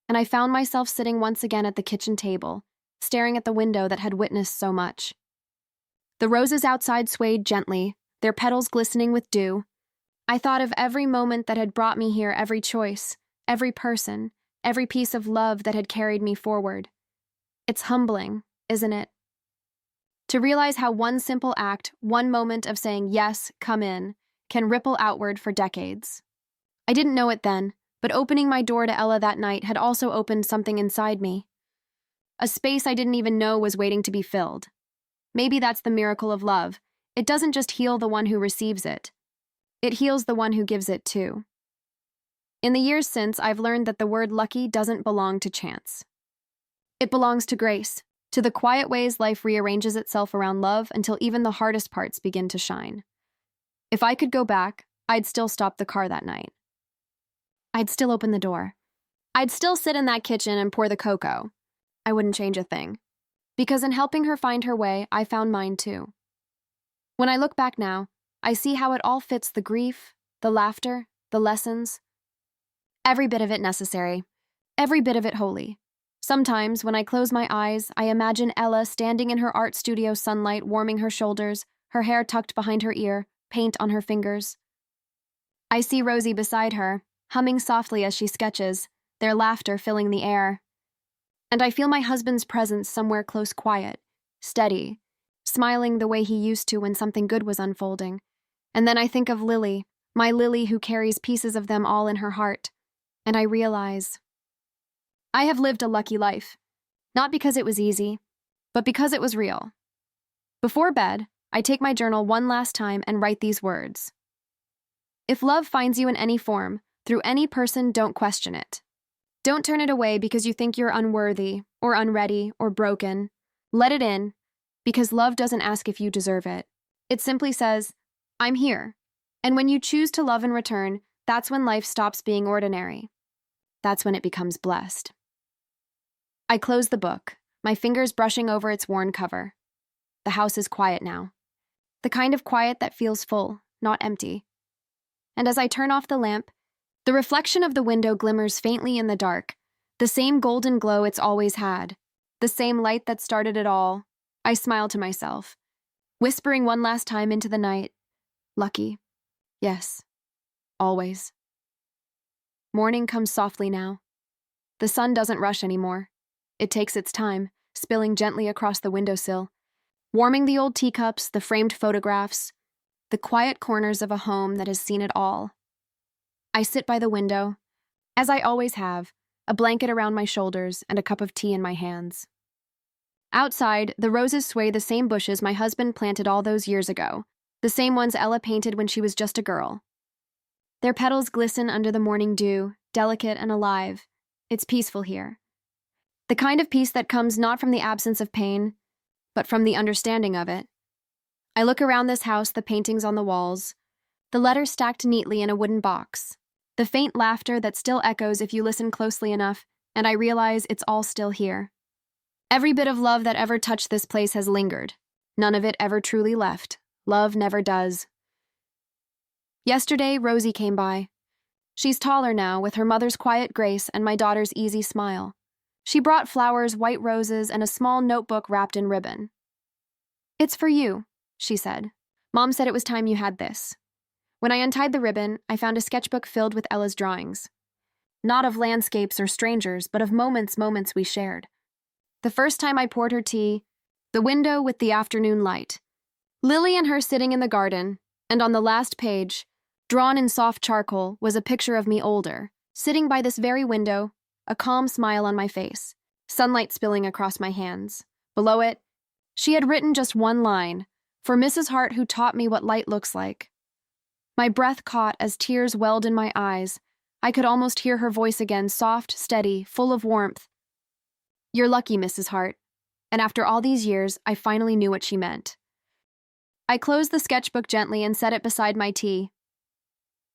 and I found myself sitting once again at the kitchen table, staring at the window that had witnessed so much. The roses outside swayed gently, their petals glistening with dew. I thought of every moment that had brought me here, every choice, every person, every piece of love that had carried me forward. It's humbling, isn't it? To realize how one simple act, one moment of saying yes, come in, can ripple outward for decades. I didn't know it then, but opening my door to Ella that night had also opened something inside me. A space I didn't even know was waiting to be filled. Maybe that's the miracle of love. It doesn't just heal the one who receives it. It heals the one who gives it too. In the years since, I've learned that the word lucky doesn't belong to chance. It belongs to grace, to the quiet ways life rearranges itself around love until even the hardest parts begin to shine. If I could go back, I'd still stop the car that night. I'd still open the door. I'd still sit in that kitchen and pour the cocoa. I wouldn't change a thing. Because in helping her find her way, I found mine too. When I look back now, I see how it all fits: the grief, the laughter, the lessons. Every bit of it necessary. Every bit of it holy. Sometimes, when I close my eyes, I imagine Ella standing in her art studio sunlight, warming her shoulders, her hair tucked behind her ear, paint on her fingers. I see Rosie beside her, humming softly as she sketches, their laughter filling the air. And I feel my husband's presence somewhere close, quiet, steady, smiling the way he used to when something good was unfolding. And then I think of Lily, my Lily who carries pieces of them all in her heart, and I realize I have lived a lucky life, not because it was easy, but because it was real. Before bed, I take my journal one last time and write these words. If love finds you in any form, through any person, don't question it. Don't turn it away because you think you're unworthy, or unready, or broken. Let it in, because love doesn't ask if you deserve it. It simply says, I'm here. And when you choose to love in return, that's when life stops being ordinary. That's when it becomes blessed. I close the book, my fingers brushing over its worn cover. The house is quiet now. The kind of quiet that feels full, not empty. And as I turn off the lamp, the reflection of the window glimmers faintly in the dark, the same golden glow it's always had, the same light that started it all. I smile to myself, whispering one last time into the night, lucky. Yes, always. Morning comes softly now. The sun doesn't rush anymore. It takes its time, spilling gently across the windowsill, warming the old teacups, the framed photographs, the quiet corners of a home that has seen it all. I sit by the window, as I always have, a blanket around my shoulders and a cup of tea in my hands. Outside, the roses sway the same bushes my husband planted all those years ago, the same ones Ella painted when she was just a girl. Their petals glisten under the morning dew, delicate and alive. It's peaceful here. The kind of peace that comes not from the absence of pain, but from the understanding of it. I look around this house, the paintings on the walls, the letters stacked neatly in a wooden box, the faint laughter that still echoes if you listen closely enough, and I realize it's all still here. Every bit of love that ever touched this place has lingered. None of it ever truly left. Love never does. Yesterday, Rosie came by. She's taller now, with her mother's quiet grace and my daughter's easy smile. She brought flowers, white roses, and a small notebook wrapped in ribbon. It's for you, she said. Mom said it was time you had this. When I untied the ribbon, I found a sketchbook filled with Ella's drawings. Not of landscapes or strangers, but of moments we shared. The first time I poured her tea, the window with the afternoon light, Lily and her sitting in the garden, and on the last page, drawn in soft charcoal, was a picture of me older, sitting by this very window, a calm smile on my face, sunlight spilling across my hands. Below it, she had written just one line, for Mrs. Hart who taught me what light looks like. My breath caught as tears welled in my eyes. I could almost hear her voice again, soft, steady, full of warmth. You're lucky, Mrs. Hart. And after all these years, I finally knew what she meant. I closed the sketchbook gently and set it beside my tea.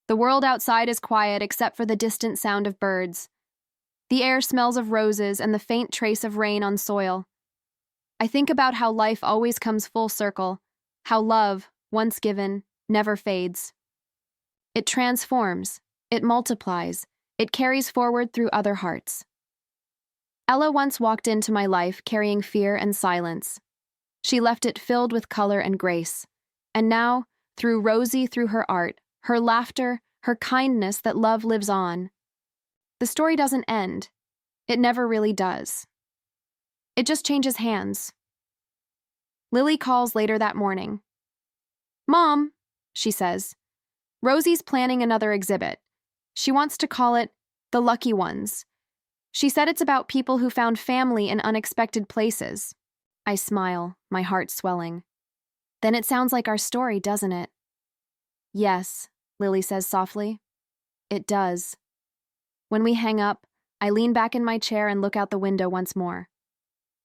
The world outside is quiet except for the distant sound of birds. The air smells of roses and the faint trace of rain on soil. I think about how life always comes full circle, how love, once given, never fades. It transforms, it multiplies, it carries forward through other hearts. Ella once walked into my life carrying fear and silence. She left it filled with color and grace. And now, through Rosie, through her art, her laughter, her kindness, that love lives on. The story doesn't end. It never really does. It just changes hands. Lily calls later that morning. "Mom," she says, "Rosie's planning another exhibit. She wants to call it The Lucky Ones. She said it's about people who found family in unexpected places." I smile, my heart swelling. "Then it sounds like our story, doesn't it?" "Yes," Lily says softly. "It does." When we hang up, I lean back in my chair and look out the window once more.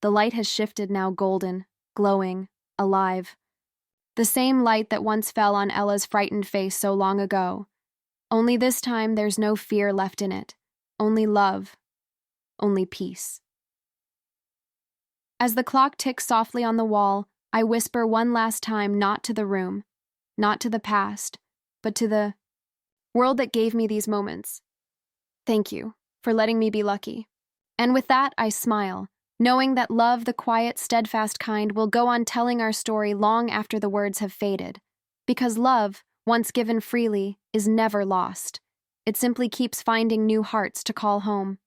The light has shifted, now golden, glowing, alive. The same light that once fell on Ella's frightened face so long ago. Only this time there's no fear left in it. Only love. Only peace. As the clock ticks softly on the wall, I whisper one last time, not to the room, not to the past, but to the world that gave me these moments. Thank you for letting me be lucky. And with that, I smile, knowing that love, the quiet, steadfast kind, will go on telling our story long after the words have faded. Because love, once given freely, is never lost. It simply keeps finding new hearts to call home.